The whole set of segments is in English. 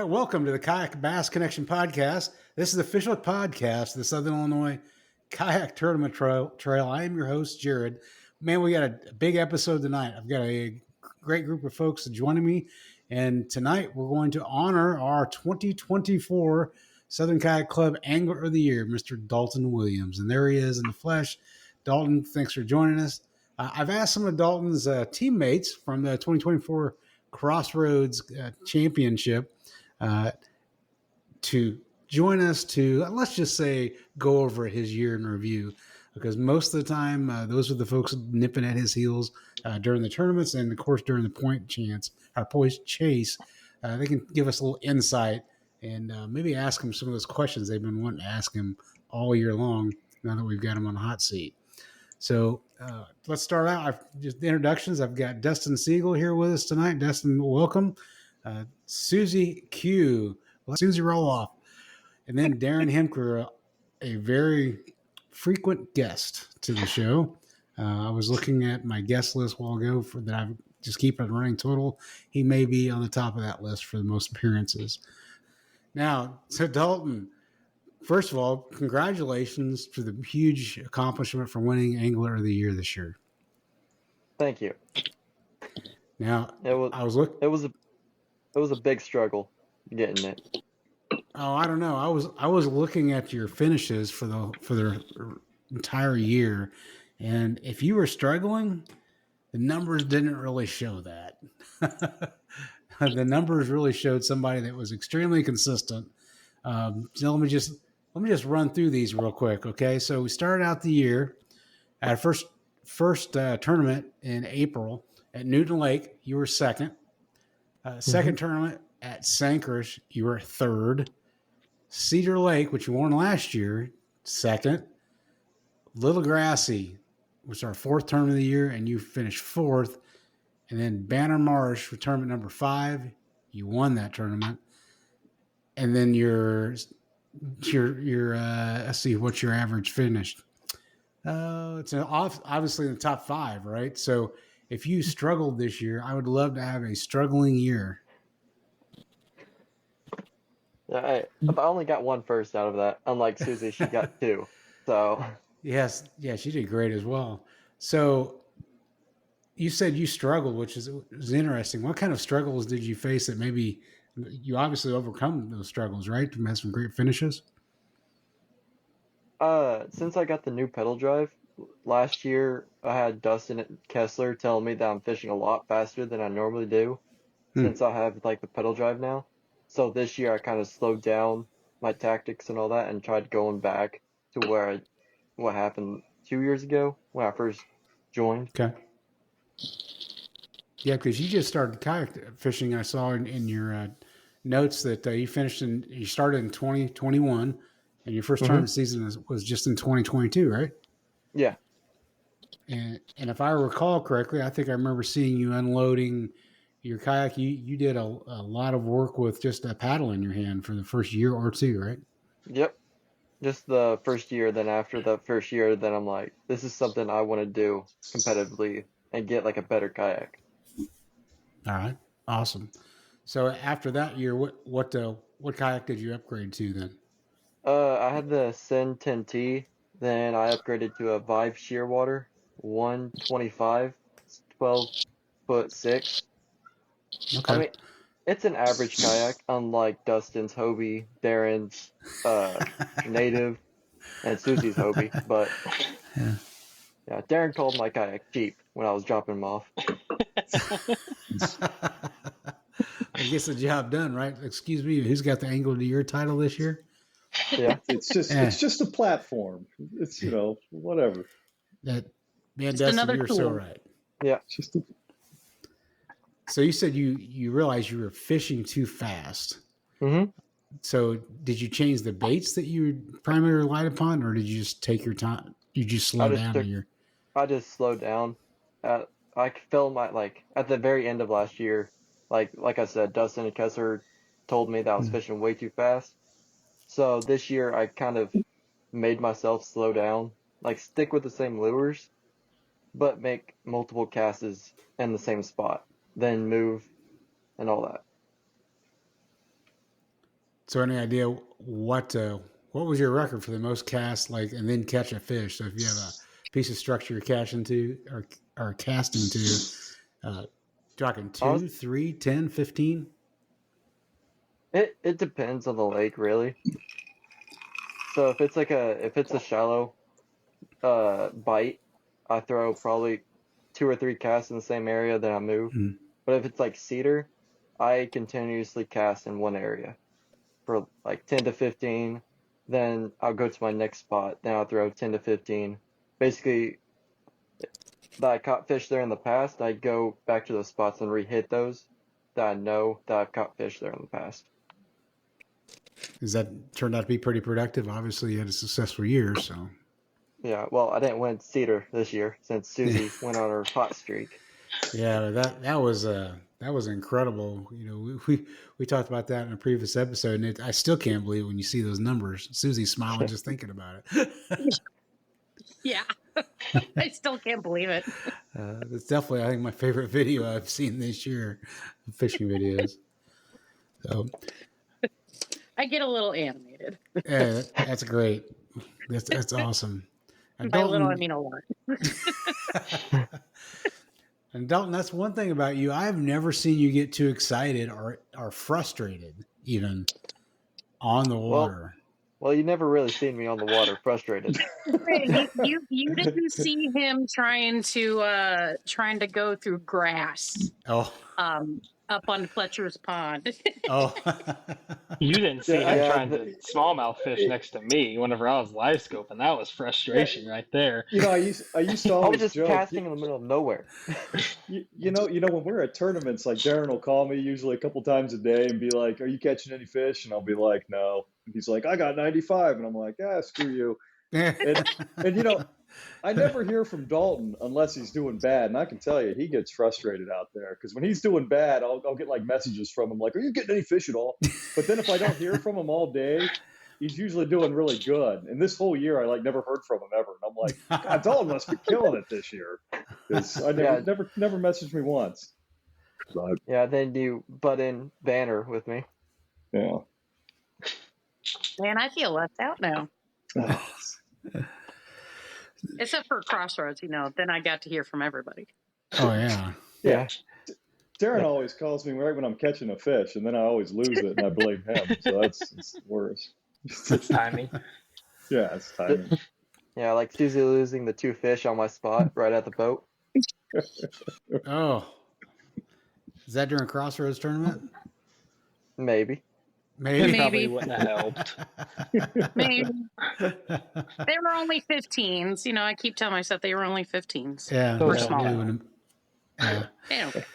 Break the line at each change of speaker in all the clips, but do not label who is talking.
right, welcome to the Kayak Bass Connection podcast. This is the official podcast of the Southern Illinois Kayak Tournament Trail. I am your host, Jared. Man, we got a big episode tonight. I've got a great group of folks joining me, and tonight we're going to honor our 2024 Southern Kayak Club Angler of the Year, Mr. Dalton Williams. And there he is in the flesh. Dalton, thanks for joining us. I've asked some of Dalton's teammates from the 2024 Crossroads Championship to join us to, let's just say, go over his year in review, because most of the time those are the folks nipping at his heels during the tournaments and, of course, during the point chase. They can give us a little insight and maybe ask him some of those questions they've been wanting to ask him all year long now that we've got him on the hot seat. So let's start out. Just the introductions. I've got Dustin Seigle here with us tonight. Dustin, welcome. Susy Roloff, and then Darren Hemker, a very frequent guest to the show. I was looking at my guest list a while ago that I just keep it running total. He may be on the top of that list for the most appearances. Now, so Dalton, first of all, congratulations to the huge accomplishment for winning Angler of the Year this year.
Thank you.
Now,
it was a big struggle getting it.
Oh, I don't know. I was looking at your finishes for the entire year, and if you were struggling, the numbers didn't really show that. The numbers really showed somebody that was extremely consistent. So let me just run through these real quick, okay? So we started out the year at our first tournament in April at Newton Lake. You were second. Second tournament at Sankers, you were third. Cedar Lake, which you won last year, second. Little Grassy was our fourth tournament of the year, and you finished fourth. And then Banner Marsh for tournament number 5, you won that tournament. And then your let's see what your average finished. It's obviously in the top 5, right? So if you struggled this year, I would love to have a struggling year.
Yeah, I only got one first out of that. Unlike Susie, she got 2. So
yes, yeah, she did great as well. So you said you struggled, which was interesting. What kind of struggles did you face that maybe you obviously overcome those struggles, right? To have some great finishes.
Since I got the new pedal drive last year, I had Dustin Kessler telling me that I'm fishing a lot faster than I normally do, since I have like the pedal drive now. So this year I kind of slowed down my tactics and all that and tried going back to what happened 2 years ago when I first joined.
Okay. Yeah, because you just started kayak fishing. I saw in your notes that you started in 2021, and your first tournament season was just in 2022, right?
Yeah.
And if I recall correctly, I think I remember seeing you unloading your kayak. You did a lot of work with just a paddle in your hand for the first year or two, right?
Yep. Just the first year. Then after the first year, then I'm like, this is something I want to do competitively and get like a better kayak.
All right. Awesome. So after that year, what kayak did you upgrade to then?
I had the Sen 10T. Then I upgraded to a Vive Shearwater 125, 12'6".
Okay.
I mean, it's an average kayak, unlike Dustin's Hobie, Darren's Native, and Susie's Hobie. But yeah, Darren called my kayak cheap when I was dropping him off.
I guess the job done, right? Excuse me, who's got the Angler of the Year title this year?
Yeah,
it's just a platform. It's whatever.
That man, Dustin, you're so right.
Yeah,
So you said you realized you were fishing too fast.
Mm-hmm.
So did you change the baits that you primarily relied upon, or did you just take your time? You just slow down?
I just slowed down. I felt at the very end of last year, like I said, Dustin and Kessler told me that I was fishing way too fast. So this year I kind of made myself slow down, like stick with the same lures, but make multiple casts in the same spot, then move and all that.
So any idea what was your record for the most cast, like, and then catch a fish? So if you have a piece of structure you're casting to or casting to, talking 2, 3, 10, 15?
It depends on the lake, really. So if it's a shallow bite, I throw probably 2 or 3 casts in the same area, then I move.
Mm.
But if it's like cedar, I continuously cast in one area for like 10 to 15. Then I'll go to my next spot. Then I'll throw 10 to 15. Basically, that I caught fish there in the past, I go back to those spots and re-hit those that I know that I've caught fish there in the past.
Has that turned out to be pretty productive? Obviously, you had a successful year, so.
Yeah, well, I didn't win cedar this year since Susy went on her hot streak.
Yeah, that was incredible. You know, we talked about that in a previous episode, and I still can't believe when you see those numbers. Susie's smiling just thinking about it.
Yeah, I still can't believe it.
It's definitely, I think, my favorite video I've seen this year, fishing videos. So,
I get a little animated.
yeah, that's great. That's awesome. And
By
Dalton,
little, I mean a lot.
And Dalton, that's one thing about you. I've never seen you get too excited or frustrated, even on the water.
Well, you never really seen me on the water frustrated.
You didn't see him trying to go through grass.
Oh.
Up on Fletcher's Pond.
Oh.
You didn't see him trying to smallmouth fish next to me whenever I was live scoping. That was frustration right there.
You know, I used to
I
always
was just
joke.
casting in the middle of nowhere.
You know, when we're at tournaments, like Darren will call me usually a couple times a day and be like, "Are you catching any fish?" And I'll be like, "No." And he's like, "I got 95," and I'm like, "Ah, screw you." And you know, I never hear from Dalton unless he's doing bad, and I can tell you, he gets frustrated out there because when he's doing bad, I'll get like messages from him like, "Are you getting any fish at all?" But then if I don't hear from him all day, he's usually doing really good. And this whole year, I like never heard from him ever, and I'm like, God, Dalton must be killing it this year because I never messaged me once. But,
Yeah, then you butt in Banner with me.
yeah.
Man, I feel left out now. Except for Crossroads, then I got to hear from everybody.
Oh, yeah.
Yeah.
Darren always calls me right when I'm catching a fish, and then I always lose it, and I blame him. So it's worse.
It's timing.
Yeah, it's timing.
Yeah, like Susy losing the 2 fish on my spot right at the boat.
Oh. Is that during Crossroads tournament?
Maybe.
Maybe.
Probably wouldn't have helped.
Maybe. They were only 15s. I keep telling myself they were only 15s.
Yeah.
We're
small.
Yeah.
Anyway.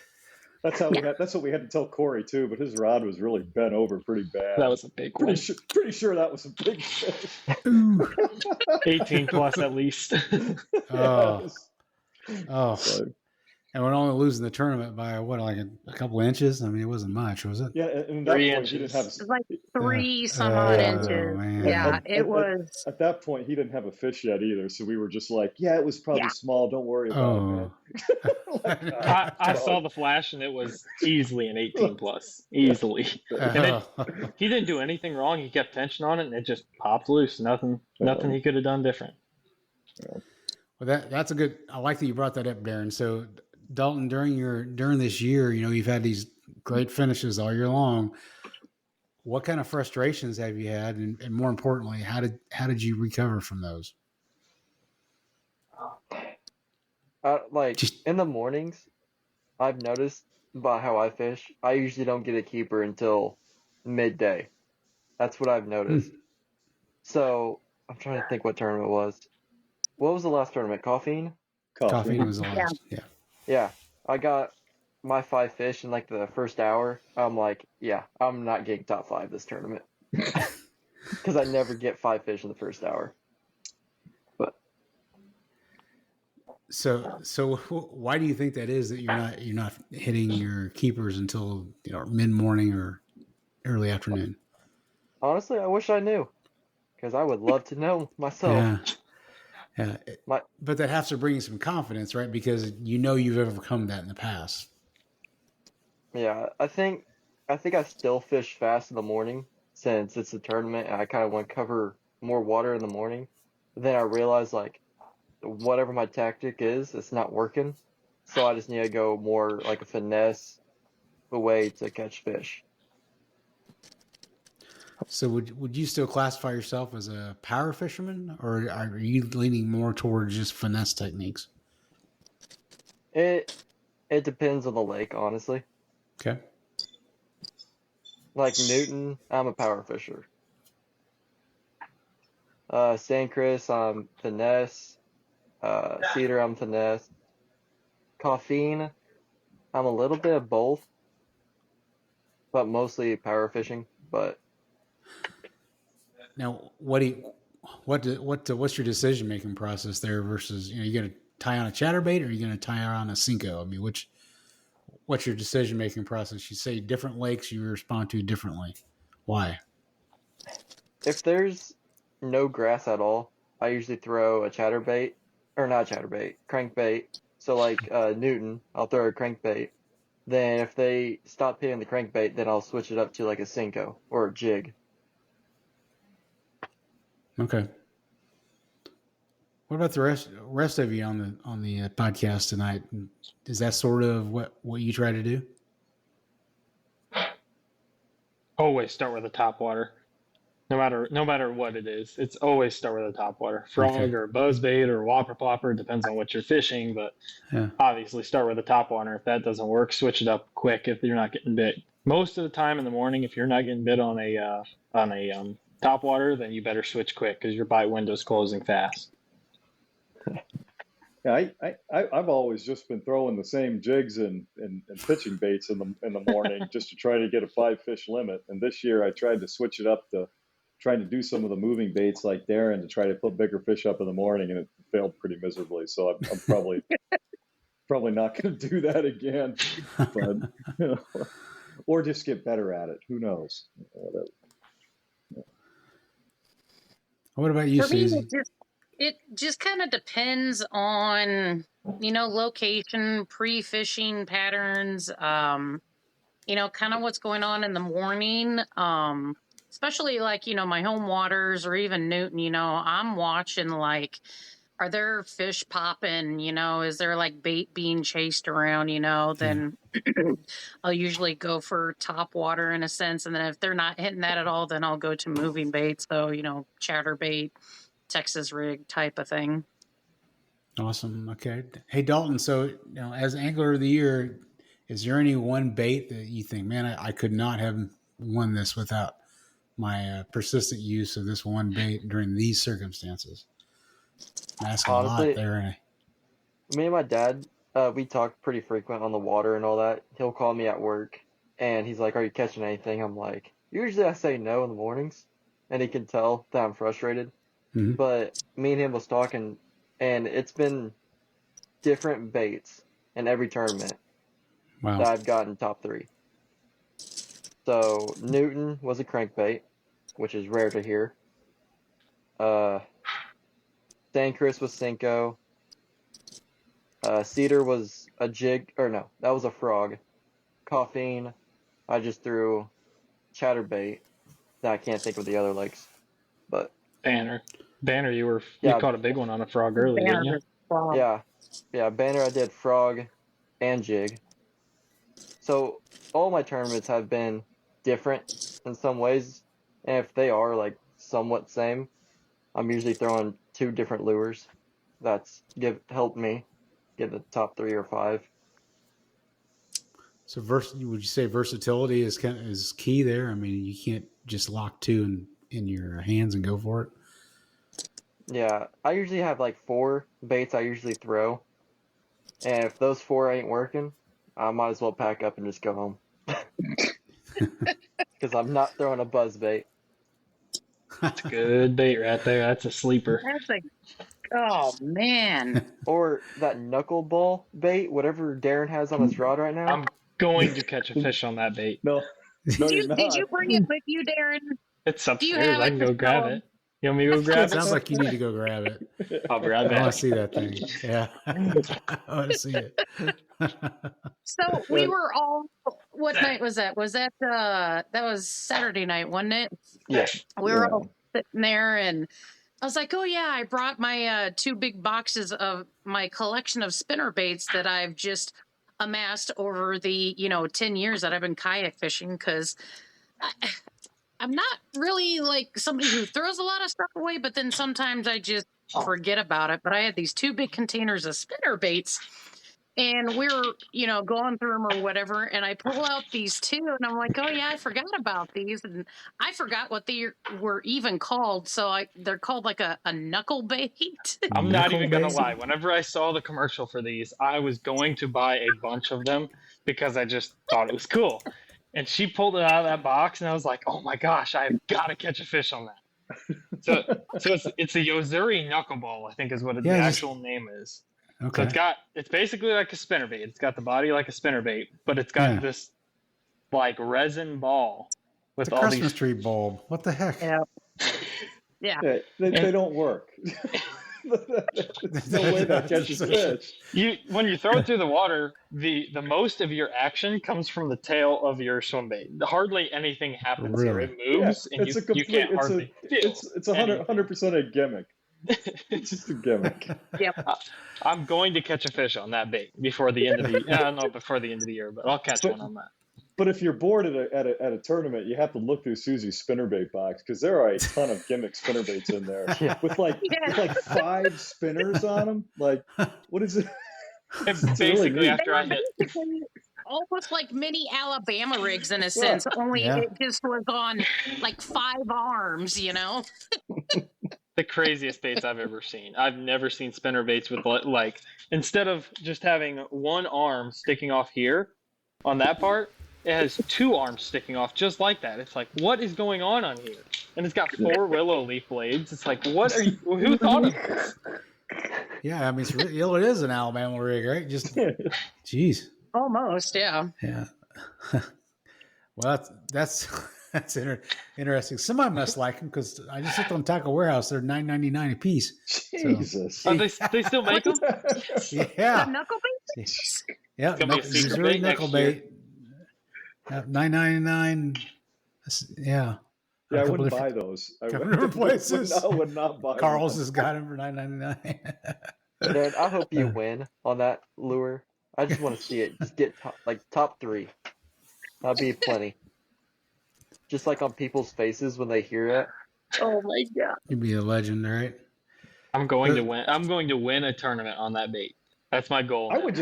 That's what we had to tell Corey too. But his rod was really bent over pretty bad.
That was a big one.
Pretty sure that was a big fish.
18 plus at least.
Oh. Oh.
So,
And we're only losing the tournament by like a couple inches. I mean, it wasn't much, was it?
yeah, and at that
3
point, he didn't have.
It was like 3 some odd inches.
Man.
Yeah, it was.
At that point, he didn't have a fish yet either, so we were just like, "Yeah, it was probably small. Don't worry about it."
I saw the flash and it was easily an 18 plus. Easily. And he didn't do anything wrong. He kept tension on it and it just popped loose. Nothing he could have done different.
Well, that's a good. I like that you brought that up, Darren. So, Dalton, during this year, you've had these great finishes all year long. What kind of frustrations have you had, and more importantly, how did you recover from those?
In the mornings, I've noticed by how I fish, I usually don't get a keeper until midday. That's what I've noticed. So I'm trying to think what tournament it was. What was the last tournament? Caffeine?
Coffee was the last. Yeah.
Yeah. I got my 5 fish in like the first hour. I'm like, yeah, I'm not getting top 5 this tournament. Because I never get 5 fish in the first hour. But
So why do you think that is that you're not hitting your keepers until mid morning or early afternoon?
honestly, I wish I knew. Because I would love to know myself.
Yeah. But that has to bring you some confidence, right? Because you've overcome that in the past.
Yeah, I think I still fish fast in the morning, since it's a tournament and I kind of want to cover more water in the morning. Then I realized like whatever my tactic is, it's not working. So I just need to go more like a finesse way to catch fish.
So would you still classify yourself as a power fisherman, or are you leaning more towards just finesse techniques?
It depends on the lake, honestly.
Okay.
Like Newton, I'm a power fisher. San Chris, I'm finesse. Cedar, I'm finesse. Coffeen, I'm a little bit of both, but mostly power fishing. But
now, what's your decision making process there versus, you gonna tie on a chatterbait or are you gonna tie on a Cinco? I mean, what's your decision making process? You say different lakes you respond to differently. Why?
if there's no grass at all, I usually throw a chatterbait, or not chatterbait, crankbait. So like Newton, I'll throw a crankbait. Then if they stop hitting the crankbait, then I'll switch it up to like a Cinco or a jig.
Okay. What about the rest of you on the podcast tonight? Is that sort of what you try to do?
Always start with the top water. No matter what it is, it's always start with the top water. Frog or buzzbait or whopper plopper, depends on what you're fishing, but obviously start with the top water. If that doesn't work, switch it up quick if you're not getting bit. Most of the time in the morning, if you're not getting bit on a top water, then you better switch quick because your bite window's closing fast.
Yeah, I've always just been throwing the same jigs and pitching baits in the morning just to try to get a 5-fish limit. And this year I tried to switch it up to trying to do some of the moving baits like Darren to try to put bigger fish up in the morning, and it failed pretty miserably. So I'm probably not going to do that again, but or just get better at it. Who knows? Whatever.
What about you,
For me,
Susie?
it just kind of depends on, location, pre-fishing patterns, kind of what's going on in the morning. Especially like, my home waters or even Newton, I'm watching like, are there fish popping? Is there like bait being chased around, then I'll usually go for top water in a sense. And then if they're not hitting that at all, then I'll go to moving bait. So, chatterbait, Texas rig type of thing.
Awesome. Okay. Hey, Dalton. So, as Angler of the Year, is there any one bait that you think, man, I could not have won this without my persistent use of this one bait during these circumstances? I'm asking
Honestly,
a lot there.
Me and my dad, we talk pretty frequent on the water and all that. He'll call me at work and he's like, "Are you catching anything?" I'm like, usually I say no in the mornings, and he can tell that I'm frustrated.
Mm-hmm.
But me and him was talking, and it's been different baits in every tournament that I've gotten top 3. So Newton was a crankbait, which is rare to hear. San Chris was Cinco. Cedar was a jig, or no, that was a frog. Coffeen, I just threw chatterbait. I can't think of the other lakes, but
Banner, you caught a big one on a frog early, didn't you?
Yeah, Banner I did frog and jig. So all my tournaments have been different in some ways, and if they are like somewhat same, I'm usually throwing 2 different lures. That's helped me get the top 3 or 5.
So, would you say versatility is key there? I mean, you can't just lock 2 in your hands and go for it.
Yeah, I usually have like 4 baits I usually throw, and if those 4 ain't working, I might as well pack up and just go home. Because I'm not throwing a buzz bait.
That's a good bait right there. That's a sleeper.
Oh, man.
Or that knuckleball bait, whatever Darren has on his rod right now.
I'm going to catch a fish on that bait.
No,
Did you bring it with you, Darren?
It's upstairs. I can go grab it. You want me to go grab it?
Sounds like you need to go grab it.
I'll grab it.
I want to see that thing. Yeah. I want to see it.
So we were what night was that? Was that was Saturday night, wasn't it?
Yeah.
We were all sitting there, and I was like, oh yeah, I brought my 2 big boxes of my collection of spinner baits that I've just amassed over the 10 years that I've been kayak fishing, because I'm not really like somebody who throws a lot of stuff away, but then sometimes I just forget about it. But I had these 2 big containers of spinner baits, and we were, going through them or whatever, and I pull out these 2, and I'm like, oh yeah, I forgot about these, and I forgot what they were even called. So they're called like a knuckle bait.
I'm not even gonna lie. Whenever I saw the commercial for these, I was going to buy a bunch of them because I just thought it was cool. And she pulled it out of that box, and I was like, "Oh my gosh, I've got to catch a fish on that." So it's a Yozuri knuckleball, I think is what the actual name is.
Okay.
So it's basically like a spinnerbait. It's got the body like a spinnerbait, but it's got this like resin ball with all
Christmas
these
tree bulb. What the heck?
Yeah.
They don't work. There's no way that catches fish.
When you throw it through the water, the most of your action comes from the tail of your swim bait. Hardly anything happens here. It moves, and you can't hardly feel.
It's 100% a gimmick. It's just a gimmick.
Yep.
I'm going to catch a fish on that bait before the end of the year, but I'll catch one on that.
But if you're bored at a tournament, you have to look through Suzy's spinnerbait box, because there are a ton of gimmick spinnerbaits in there with like 5 spinners on them. Like, what is it?
Basically, really after I hit,
almost like mini Alabama rigs in a sense, only it just was on like 5 arms.
The craziest baits I've ever seen. I've never seen spinnerbaits with like instead of just having one arm sticking off here on that part, it has 2 arms sticking off just like that. It's like, what is going on here? And it's got 4 willow leaf blades. It's like, what are you? Who thought of this?
Yeah, I mean, it is an Alabama rig, right? Just, geez.
Almost, yeah.
Yeah. Well, that's interesting. Somebody must like them, because I just looked on Tackle Warehouse. They're $9.99 a piece.
Jesus.
So, they still make them?
Yeah.
Knuckle bait?
Yeah. Missouri knuckle bait. $9.99. Yeah.
Yeah, I wouldn't buy those. I would not buy
Carl's
them.
has got them for $9.99.
Darren, I hope you win on that lure. I just want to see it. Just get top 3. That'd be plenty. Just like on people's faces when they hear it.
Oh my god!
You'd be a legend, right?
I'm going to win. I'm going to win a tournament on that bait. That's my goal.
I would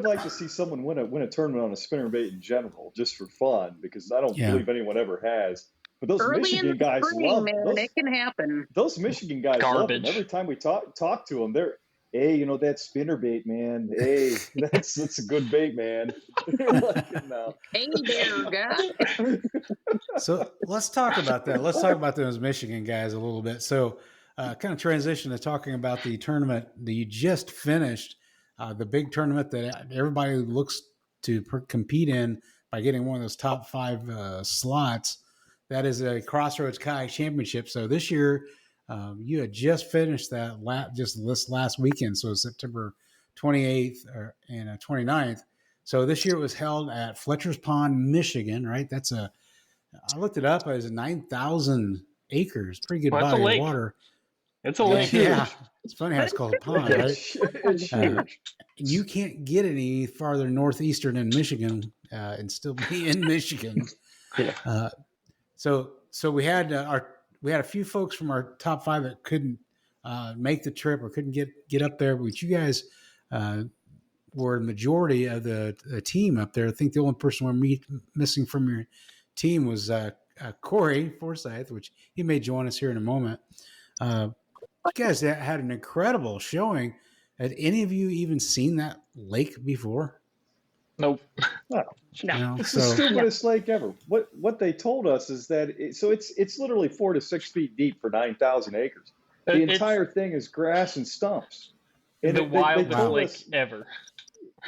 like to see someone win a tournament on a spinnerbait in general, just for fun, because I don't believe anyone ever has. But those Michigan guys love
man. It can happen.
Those Michigan guys love them. Every time we talk to them, they're, hey, that spinnerbait, man. Hey, that's a good bait, man. Like, no.
Hey there, guy.
So let's talk about that. Let's talk about those Michigan guys a little bit. So kind of transition to talking about the tournament that you just finished, the big tournament that everybody looks to compete in by getting one of those top 5 slots. That is a Crossroads Kayak Championship. So this year, you had just finished that just this last weekend. So September 28th and 29th. So this year it was held at Fletcher's Pond, Michigan, right? I looked it up. It was 9,000 acres. Pretty good body of water.
It's a lake.
Yeah. It's funny how it's called a pond, right? You can't get any farther northeastern than Michigan and still be in Michigan.
Yeah.
So we had a few folks from our top 5 that couldn't make the trip or couldn't get up there, but you guys were the majority of the team up there. I think the only person we're missing from your team was Corey Forsyth, which he may join us here in a moment. You guys had an incredible showing. Had any of you even seen that lake before?
Nope.
No. It's the stupidest lake ever. What they told us is that it's literally 4 to 6 feet deep for 9,000 acres. The entire thing is grass and stumps. And
the wildest lake ever.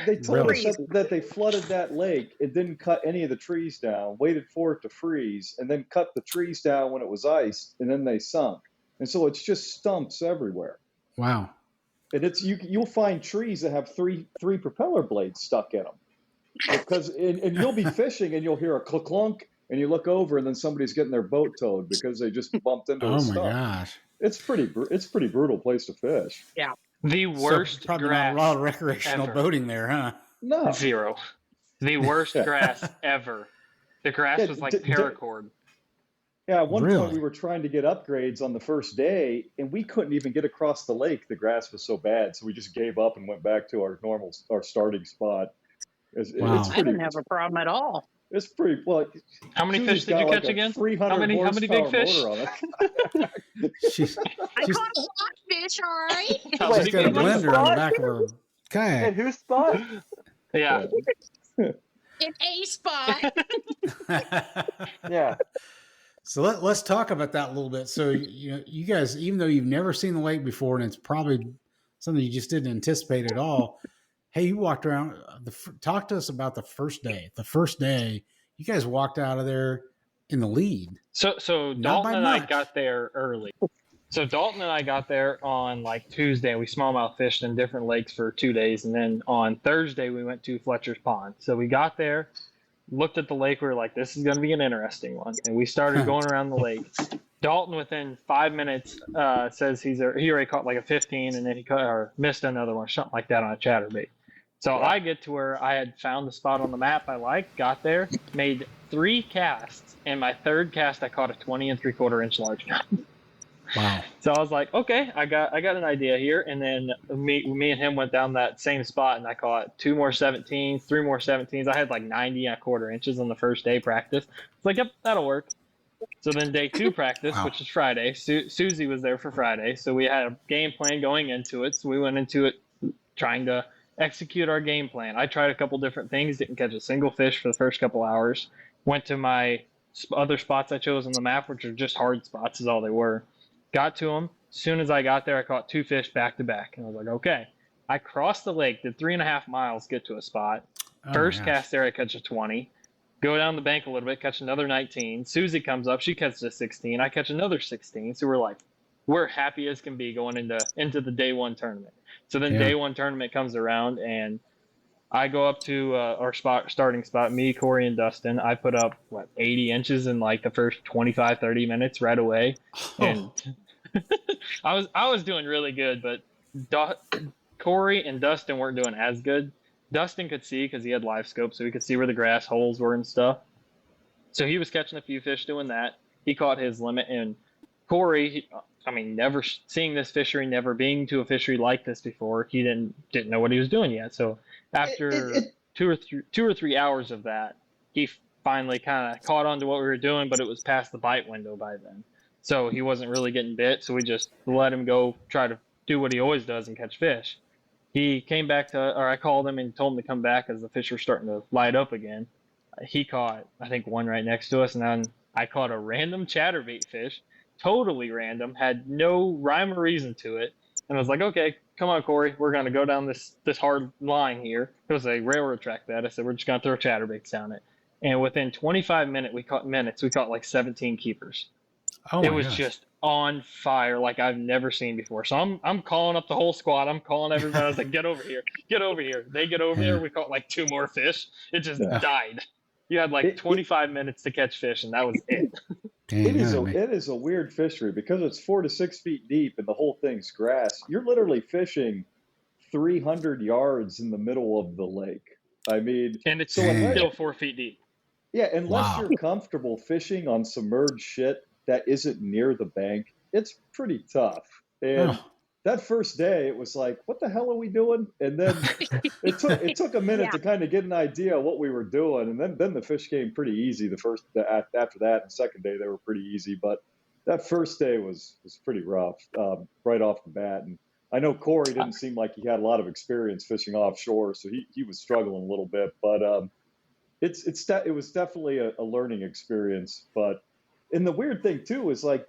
They told us that they flooded that lake. It didn't cut any of the trees down, waited for it to freeze, and then cut the trees down when it was iced, and then they sunk. And so it's just stumps everywhere.
Wow.
And you'll find trees that have three propeller blades stuck in them. because and you'll be fishing and you'll hear a clunk and you look over and then somebody's getting their boat towed because they just bumped into
Oh
a
my
stump.
gosh.
It's pretty brutal place to fish.
Yeah.
The worst
So probably
grass
not a lot of recreational
ever.
boating there, huh?
No.
0. The worst grass ever. The grass was like paracord.
Yeah, at one
Really?
point we were trying to get upgrades on the first day, and we couldn't even get across the lake. The grass was so bad, so we just gave up and went back to our starting spot.
Wow.
I didn't have a problem at all.
It's pretty well.
How many
Susie's
fish did you
got
catch
like a
again?
300
How many big
horsepower
fish?
motor on it.
She's,
I caught a rockfish, all right.
How
she's
many
got a
big ones?
blender on the back of her
In
kayak.
whose spot?
Yeah.
In a spot.
Yeah.
So let's talk about that a little bit. So you guys, even though you've never seen the lake before, and it's probably something you just didn't anticipate at all. Hey, you walked around. Talk to us about the first day. The first day, you guys walked out of there in the lead.
So Dalton and I got there early. So Dalton and I got there on like Tuesday. We smallmouth fished in different lakes for 2 days, and then on Thursday we went to Fletcher's Pond. So we got there, looked at the lake. We were like, "This is going to be an interesting one," and we started going around the lake. Dalton, within 5 minutes, says he already caught like a 15, and then he missed another one, something like that on a chatterbait. So I get to where I had found the spot on the map I liked, got there, made 3 casts, and my third cast I caught a 20 3/4 inch largemouth.
Wow.
So I was like, okay, I got an idea here, and then me and him went down that same spot, and I caught 2 more 17s, 3 more 17s. I had like 90 1/4 inches on the first day practice. It's like, yep, that'll work. So then day 2 practice, which is Friday. Susy was there for Friday, so we had a game plan going into it. So we went into it trying to execute our game plan. I tried a couple different things, didn't catch a single fish for the first couple hours. Went to my other spots I chose on the map, which are just hard spots, is all they were. Got to them. As soon as I got there, I caught 2 fish back to back. And I was like, okay. I crossed the lake, did 3.5 miles, get to a spot. First cast there, I catch a 20. Go down the bank a little bit, catch another 19. Susie comes up, she catches a 16. I catch another 16. So we're happy as can be going into the day 1 tournament. So then day 1 tournament comes around, and I go up to our starting spot, me, Corey, and Dustin. I put up, 80 inches in like the first 25, 30 minutes right away. And I was doing really good, but Corey and Dustin weren't doing as good. Dustin could see because he had live scope, so he could see where the grass holes were and stuff. So he was catching a few fish doing that. He caught his limit, and Corey, never seeing this fishery, never being to a fishery like this before, he didn't know what he was doing yet. So after 2 or 3 hours of that, he finally kind of caught on to what we were doing, but it was past the bite window by then. So he wasn't really getting bit, so we just let him go try to do what he always does and catch fish. He came back I called him and told him to come back as the fish were starting to light up again. He caught, I think, one right next to us, and then I caught a random chatterbait fish, totally random, had no rhyme or reason to it. And I was like, okay, come on, Corey, we're going to go down this hard line here. It was a railroad track bed. I said, we're just going to throw chatterbaits down it. And within 25 minutes, we caught like 17 keepers.
Oh,
it was just on fire like I've never seen before. So I'm calling up the whole squad. I'm calling everybody. I was like, get over here. Get over here. They get over there. We caught like 2 more fish. It just died. You had like 25 minutes to catch fish, and that was it.
It is a weird fishery because it's 4 to 6 feet deep and the whole thing's grass. You're literally fishing 300 yards in the middle of the lake.
And it's still 4 feet deep.
Yeah, unless you're comfortable fishing on submerged shit that isn't near the bank, it's pretty tough. And that first day, it was like, what the hell are we doing? And then it took a minute to kind of get an idea of what we were doing. And then the fish came pretty easy. After that, and second day, they were pretty easy. But that first day was pretty rough right off the bat. And I know Corey didn't seem like he had a lot of experience fishing offshore, so he was struggling a little bit. But it was definitely a learning experience. And the weird thing, too, is like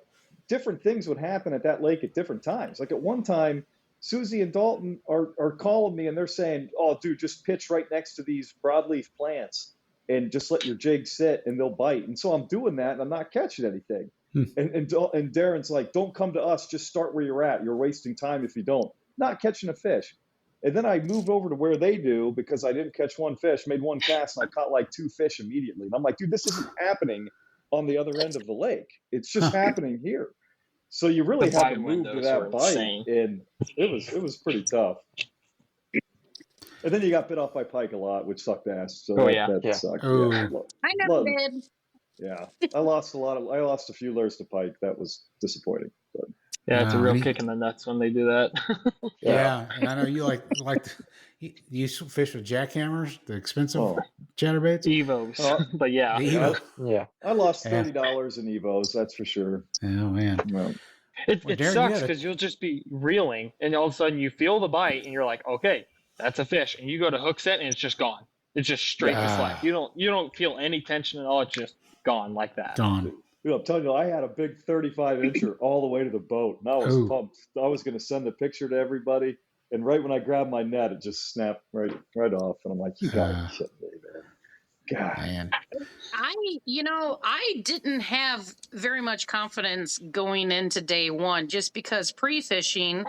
different things would happen at that lake at different times. Like at one time, Susie and Dalton are calling me and they're saying, oh, dude, just pitch right next to these broadleaf plants and just let your jig sit and they'll bite. And so I'm doing that and I'm not catching anything. And Darren's like, don't come to us. Just start where you're at. You're wasting time if you don't. Not catching a fish. And then I moved over to where they do because I didn't catch one fish, made one cast, and I caught like 2 fish immediately. And I'm like, dude, this isn't happening on the other end of the lake. It's just happening here. So you really had to move to that bite, and it was pretty tough. And then you got bit off by pike a lot, which sucked ass. So that sucked.
Oh. Yeah. I never did.
Yeah, I lost a few lures to pike. That was disappointing. But
yeah, it's a real kick in the nuts when they do that.
Yeah, and I know you you fish with jackhammers, the expensive chatterbaits,
Evos. But
I lost $30 in Evos. That's for sure.
Oh man.
Well,
it sucks because you'll just be reeling, and all of a sudden you feel the bite, and you're like, okay, that's a fish, and you go to hook set, and it's just gone. It's just straight to slack. You don't feel any tension at all. It's just gone like that.
Gone.
Dude, I'm telling you, I had a big 35-incher all the way to the boat, and I was pumped. I was going to send the picture to everybody, and right when I grabbed my net, it just snapped right off, and I'm like, you got to shit me, man. God.
Man.
I didn't have very much confidence going into day one just because pre-fishing,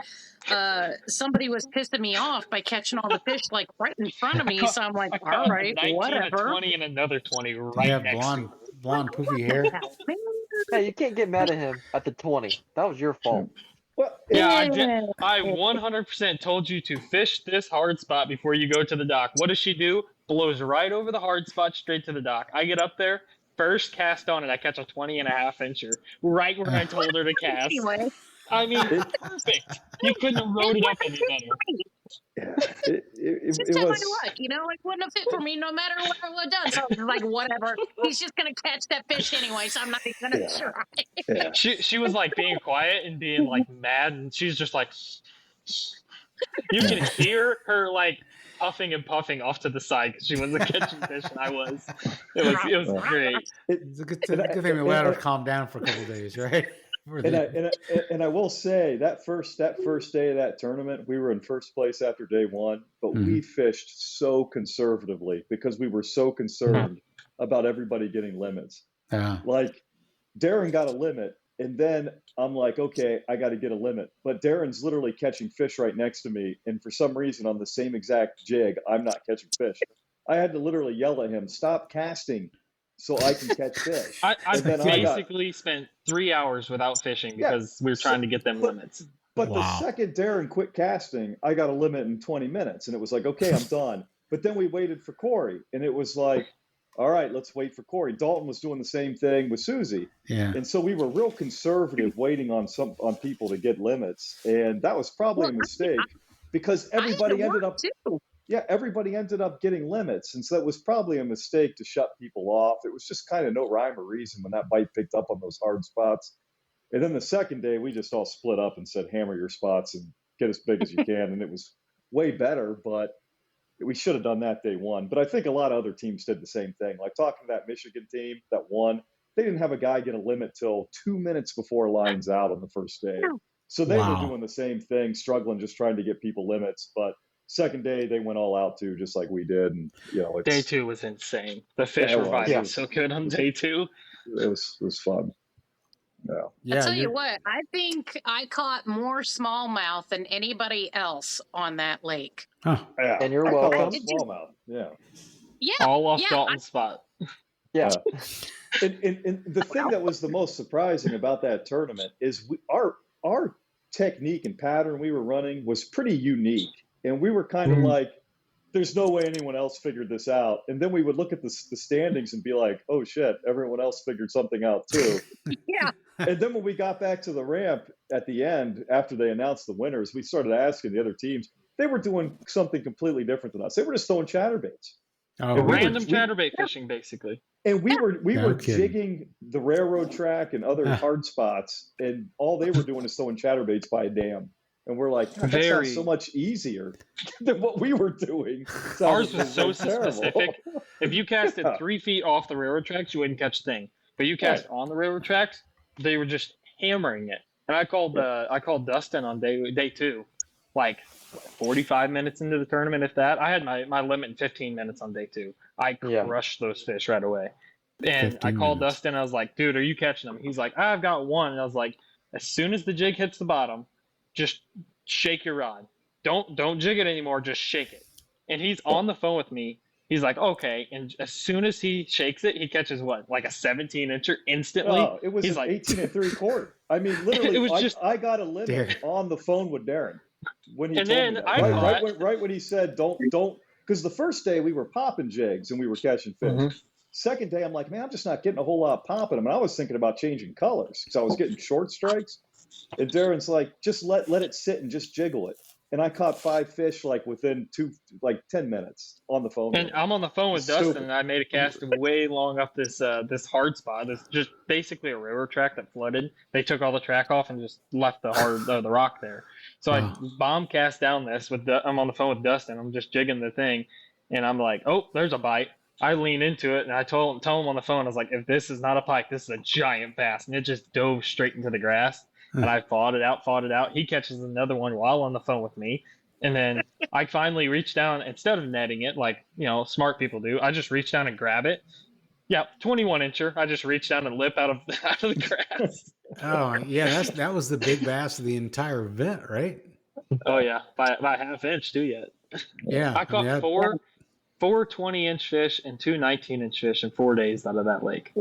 somebody was pissing me off by catching all the fish like right in front of me. So I'm like, all right,
19,
whatever.
20 and another 20 right next to you.
Blonde poofy hair.
Hey, you can't get mad at him at the 20. That was your fault.
Well,
yeah, I did. I 100% told you to fish this hard spot before you go to the dock. What does she do? Blows right over the hard spot straight to the dock. I get up there, first cast on it, I catch a 20.5-incher right where I told her to cast.
Anyway.
I mean, perfect. You couldn't have rode it up any better.
Yeah,
it's just my luck, it wouldn't have fit for me no matter what I would have done. So I was like, whatever. He's just gonna catch that fish anyway, so I'm not even gonna try.
Yeah.
She was like being quiet and being like mad, and she's just like, you can hear her like puffing and puffing off to the side because she wasn't catching fish, and I was. It was great.
It's a good thing we let her calm down for a couple of days, right?
And I will say that first day of that tournament, we were in first place after day one, but we fished so conservatively because we were so concerned about everybody getting limits. Like Darren got a limit, and then I'm like, okay, I got to get a limit. But Darren's literally catching fish right next to me, and for some reason on the same exact jig, I'm not catching fish. I had to literally yell at him, stop casting, so I can catch fish.
I basically spent 3 hours without fishing because we were trying to get them limits.
But the second Darren quit casting, I got a limit in 20 minutes. And it was like, okay, I'm done. But then we waited for Corey. And it was like, all right, let's wait for Corey. Dalton was doing the same thing with Susy.
Yeah.
And so we were real conservative waiting on people to get limits. And that was probably a mistake because everybody ended up... Yeah, everybody ended up getting limits, and so it was probably a mistake to shut people off. It was just kind of no rhyme or reason when that bite picked up on those hard spots. And then the second day, we just all split up and said, hammer your spots and get as big as you can, and it was way better, but we should have done that day one. But I think a lot of other teams did the same thing. Like talking to that Michigan team that won, they didn't have a guy get a limit till 2 minutes before lines out on the first day. So they were doing the same thing, struggling, just trying to get people limits, but second day, they went all out too, just like we did. And
day two was insane. The fish were vibing so good on day two.
It was fun. Yeah.
I'll tell you what, I think I caught more smallmouth than anybody else on that lake.
Huh.
Yeah.
And you're welcome.
Smallmouth. Yeah.
Yeah.
All off Dalton's spot.
Yeah.
And the thing that was the most surprising about that tournament is our technique and pattern we were running was pretty unique. And we were kind of like, there's no way anyone else figured this out. And then we would look at the standings and be like, oh, shit, everyone else figured something out, too.
Yeah.
And then when we got back to the ramp at the end, after they announced the winners, we started asking the other teams. They were doing something completely different than us. They were just throwing chatterbaits.
Random chatterbait fishing, basically.
And we were jigging the railroad track and other hard spots, and all they were doing is throwing chatterbaits by a dam. And we're like, that sounds so much easier than what we were doing.
Ours was so specific. If you casted 3 feet off the railroad tracks, you wouldn't catch a thing. But you cast on the railroad tracks, they were just hammering it. And I called Dustin on day two, like 45 minutes into the tournament, if that. I had my limit in 15 minutes on day two. I crushed those fish right away. And I called Dustin. I was like, dude, are you catching them? He's like, I've got one. And I was like, as soon as the jig hits the bottom, just shake your rod. don't jig it anymore, just shake it. And he's on the phone with me. He's like, okay. And as soon as he shakes it, he catches what, like a 17-incher instantly.
Oh, it was
he's
an
like
18 3/4. I mean, literally,
it was just,
I got a limit
Darren.
on the phone with Darren when he
And
told
then
me that.
I
Right when he said, don't, because the first day we were popping jigs and we were catching fish.
Mhm.
Second day, I'm like, man, I'm just not getting a whole lot popping them. And I was thinking about changing colors because I was getting short strikes. And Darren's like, just let it sit and just jiggle it. And I caught 5 fish like within 10 minutes on the phone.
and I'm on the phone with
Stupid.
Dustin, and I made a cast way long up this hard spot. It's just basically a railroad track that flooded. They took all the track off and just left the rock there. So
Wow.
I bomb cast down this I'm on the phone with Dustin. I'm just jigging the thing, and I'm like, oh, there's a bite. I lean into it, and I tell him on the phone, I was like, if this is not a pike, this is a giant bass. And it just dove straight into the grass. And I fought it out. He catches another one while on the phone with me. And then I finally reach down, instead of netting it like, smart people do, I just reach down and grab it. Yeah, 21-incher. I just reached down and lip out of the grass.
Oh, yeah, that was the big bass of the entire event, right?
Oh, yeah, by a half-inch too yet.
Yeah.
I caught four 20-inch fish and 2 19-inch fish in 4 days out of that lake.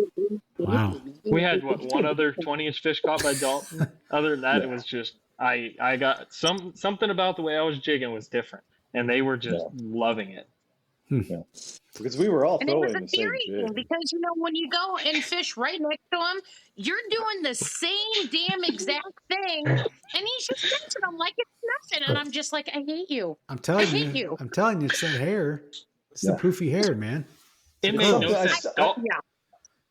Wow.
We had one other 20-inch fish caught by Dalton. Other than that, it was just I got something about the way I was jigging was different, and they were just loving it.
Yeah. Because we were all
And it was
throwing the same
infuriating
jig.
because, when you go and fish right next to him, you're doing the same damn exact thing, and he's just catching them like it's nothing. And I'm just like, I hate you.
I'm telling
hate you.
I'm telling you, it's that hair. It's the poofy hair, man.
It made no sense.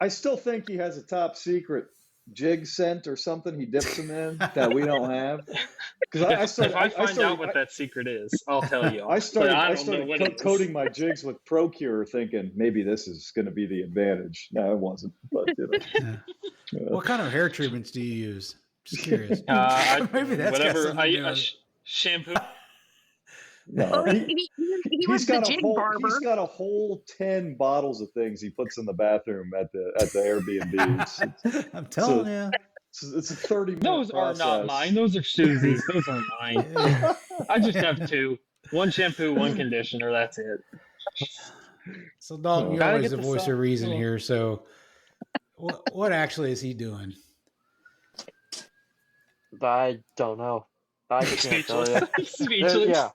I still think he has a top secret jig scent or something he dips them in that we don't have. Because
if I find out what that secret is, I'll tell you.
I started coating my jigs with ProCure, thinking maybe this is going to be the advantage. No, it wasn't. But,
Yeah. What kind of hair treatments do you use? Just curious.
Maybe that's whatever. Shampoo.
No,
he's got
a whole 10 bottles of things he puts in the bathroom at the Airbnb.
I'm telling you.
It's a 30-minute
Those
process.
are not mine. Those are Susy's. Those are mine. I just have 2. 1 shampoo, 1 conditioner. That's it.
So, Dalton, you're always the voice of reason here. So, what actually is he doing?
I don't know. I can't tell you.
Speechless.
Yeah.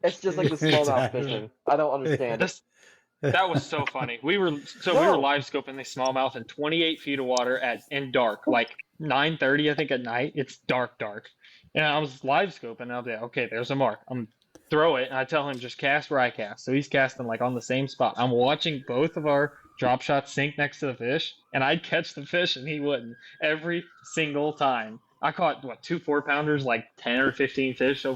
It's just like the smallmouth fishing. I don't understand it.
That was so funny. We were live scoping the smallmouth in 28 feet of water in dark, like 9:30, I think, at night. It's dark. And I was live scoping, and I'll be like, okay, there's a mark. I'm throw it, and I tell him just cast where I cast. So he's casting like on the same spot. I'm watching both of our drop shots sink next to the fish, and I'd catch the fish, and he wouldn't every single time. I caught 2 4-pounders, like 10 or 15 fish in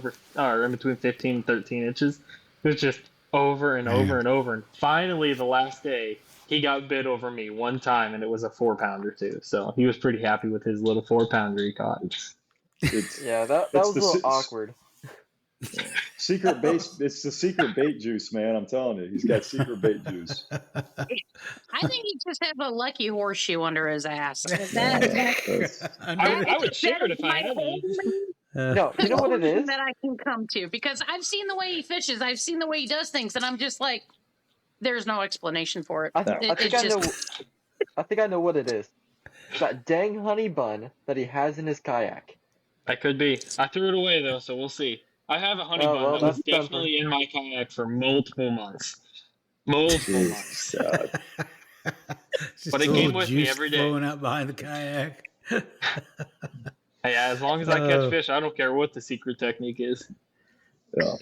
between 15 and 13 inches. It was just over and over and over. And finally, the last day, he got bit over me one time, and it was a 4-pounder too. So he was pretty happy with his little 4-pounder he caught.
That was a little awkward.
Secret bait. It's the secret bait juice, man. I'm telling you, he's got secret bait juice.
I think he just has a lucky horseshoe under his ass.
I would share it if I had one.
No, you know what it is?
That I can come to, because I've seen the way he fishes, I've seen the way he does things, and I'm just like, there's no explanation for it.
I think I know what it is. It's that dang honey bun that he has in his kayak.
That could be. I threw it away though, so we'll see. I have a honey bun that was definitely in my kayak for multiple months. But it came with me every day.
Blowing out behind the kayak.
Hey, as long as I catch fish, I don't care what the secret technique is.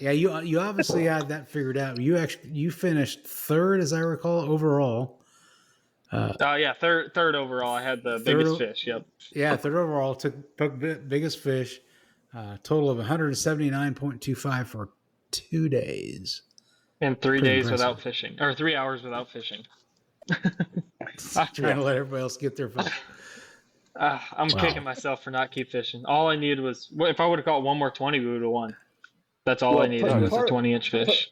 Yeah, you obviously had that figured out. You finished third, as I recall, overall.
Third overall. I had the biggest fish. Yep.
Yeah, third overall. Took biggest fish. Total of 179.25 for 2 days.
And 3 days without fishing, or 3 hours without fishing.
Trying to let everybody else get their fish.
I'm kicking myself for not keep fishing. All I needed was, if I would have caught one more 20, we would have won. That's all I needed was a 20-inch fish.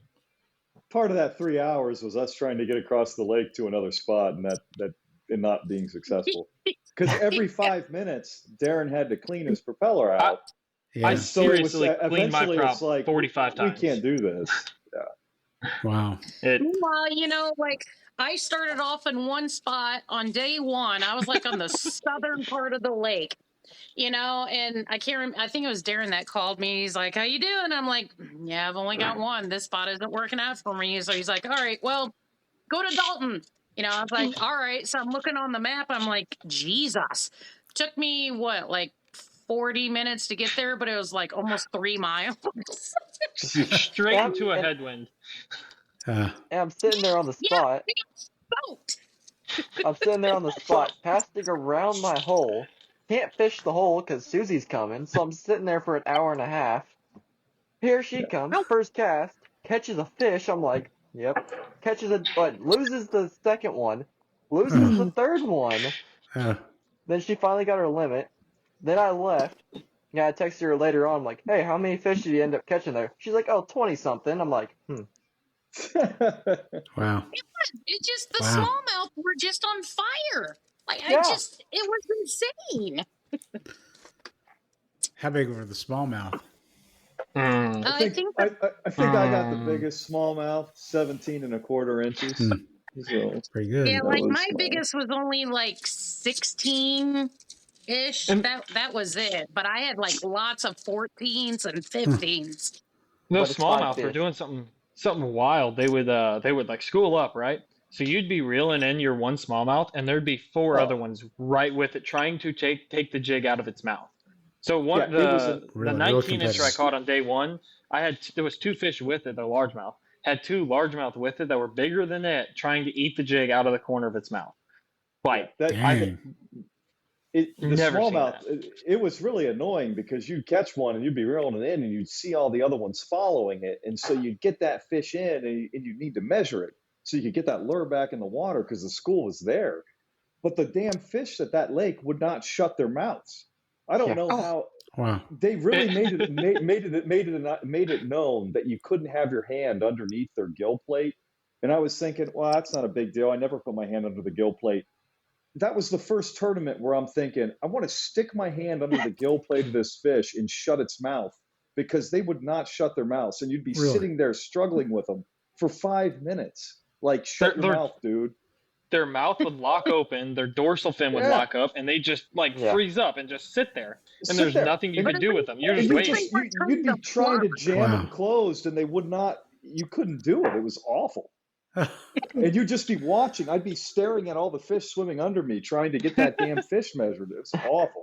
Part of that 3 hours was us trying to get across the lake to another spot, and and not being successful. Because every 5 minutes, Darren had to clean his propeller out.
Yeah.
I
So it was,
seriously cleaned my
eventually
prop
it's like,
45
we
times.
can't do this.
Wow.
Well, you know, like I started off in one spot on day one. I was like on the southern part of the lake, you know, and I can't remember. I think it was Darren that called me. He's like, "How you doing?" I'm like, "Yeah, I've only got one. This spot isn't working out for me." So he's like, "All right, well, go to Dalton." You know, I was like, "All right." So I'm looking on the map. I'm like, Jesus. Took me what, like 40 minutes to get there, but it was like almost 3 miles.
Straight into a headwind.
And I'm sitting there on the spot.
Boat.
I'm sitting there on the spot, casting around my hole. Can't fish the hole because Susie's coming, so I'm sitting there for an hour and a half. Here she comes, first cast, catches a fish. I'm like, yep. Catches loses the second one, loses the third one. Then she finally got her limit. Then I left. Yeah, I texted her later on. I'm like, hey, how many fish did you end up catching there? She's like, oh, 20 something. I'm like,
Wow.
It just, the smallmouth were just on fire. Like, it was insane.
How big were the smallmouth?
I think I got the biggest smallmouth, 17 1/4 inches. So,
pretty good.
Yeah, like my biggest was only like 16 ish. That was it. But I had like lots of 14s and 15s.
Those smallmouth were doing something wild. They would like school up, right? So you'd be reeling in your one smallmouth, and there'd be 4 other ones right with it, trying to take the jig out of its mouth. So the 19-incher I caught on day one, there was 2 fish with it, the largemouth. Had 2 largemouth with it that were bigger than it, trying to eat the jig out of the corner of its mouth. Like
the smallmouth,
that.
It was really annoying because you'd catch one and you'd be reeling it in and you'd see all the other ones following it. And so you'd get that fish in and you need to measure it so you could get that lure back in the water because the school was there. But the damn fish at that lake would not shut their mouths. I don't know how.
Wow.
They really made it known that you couldn't have your hand underneath their gill plate. And I was thinking, well, that's not a big deal. I never put my hand under the gill plate. That was the first tournament where I'm thinking, I want to stick my hand under the gill plate of this fish and shut its mouth because they would not shut their mouths. And you'd be sitting there struggling with them for 5 minutes. Like, shut your mouth, dude.
Their mouth would lock open, their dorsal fin would lock up, and they just freeze up and just sit there. And there's nothing you could do with them. You're just waiting.
You'd be trying to jam them closed, and they would not. You couldn't do it. It was awful. And you'd just be watching. I'd be staring at all the fish swimming under me, trying to get that damn fish measured. It was awful.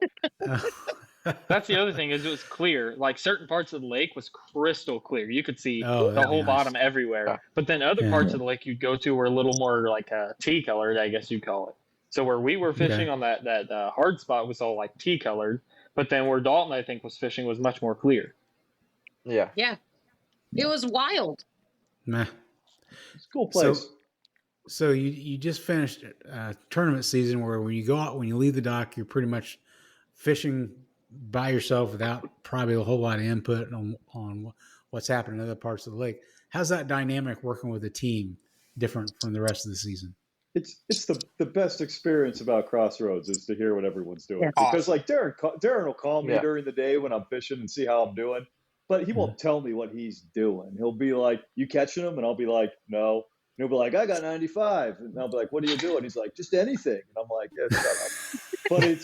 That's the other thing, is it was clear. Like, certain parts of the lake was crystal clear. You could see the whole bottom everywhere. But then other parts of the lake you'd go to were a little more like tea colored, I guess you'd call it. So where we were fishing on that hard spot was all like tea colored. But then where Dalton, I think, was fishing was much more clear.
Yeah.
Yeah. It was wild.
Nah.
It's a cool place.
So you just finished tournament season where when you go out, when you leave the dock, you're pretty much fishing by yourself without probably a whole lot of input on what's happening in other parts of the lake. How's that dynamic working with a team different from the rest of the season?
It's the best experience about Crossroads is to hear what everyone's doing.
Yeah.
Because like Darren will call me during the day when I'm fishing and see how I'm doing, but he won't tell me what he's doing. He'll be like, "You catching him?" And I'll be like, "No." And he'll be like, "I got 95." And I'll be like, "What are you doing?" He's like, "Just anything." And I'm like, "Yeah, shut up."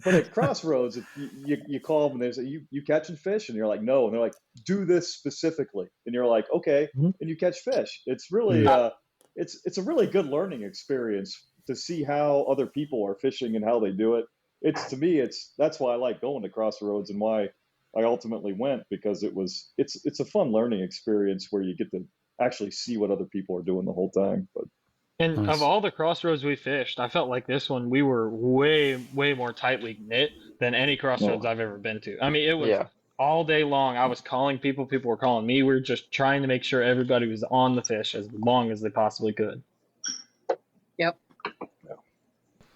But at Crossroads, you call them and they say, you catching fish? And you're like, no. And they're like, do this specifically. And you're like, okay. And you catch fish. It's really, it's a really good learning experience to see how other people are fishing and how they do it. To me, that's why I like going to Crossroads and why I ultimately went, because it's a fun learning experience where you get to actually see what other people are doing the whole time.
And of all the Crossroads we fished, I felt like this one we were way, way more tightly knit than any Crossroads I've ever been to. I mean, it was all day long. I was calling people. People were calling me. We were just trying to make sure everybody was on the fish as long as they possibly could.
Yep.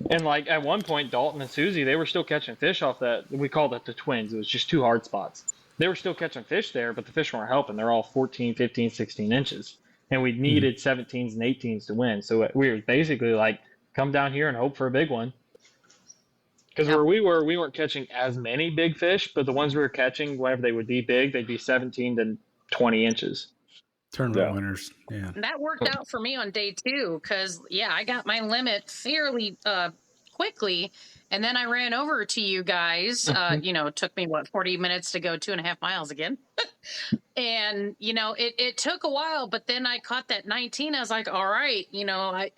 And like at one point, Dalton and Susy, they were still catching fish off that. We called it the twins. It was just 2 hard spots. They were still catching fish there, but the fish weren't helping. They're all 14, 15, 16 inches. And we needed 17s and 18s to win. So we were basically like, come down here and hope for a big one. Because where we weren't catching as many big fish, but the ones we were catching, whenever they would be big, they'd be 17 to 20 inches.
Tournament winners. Yeah.
That worked out for me on day 2 because, I got my limit fairly quickly. And then I ran over to you guys. It took me, 40 minutes to go 2.5 miles again. And, it took a while, but then I caught that 19. I was like, all right,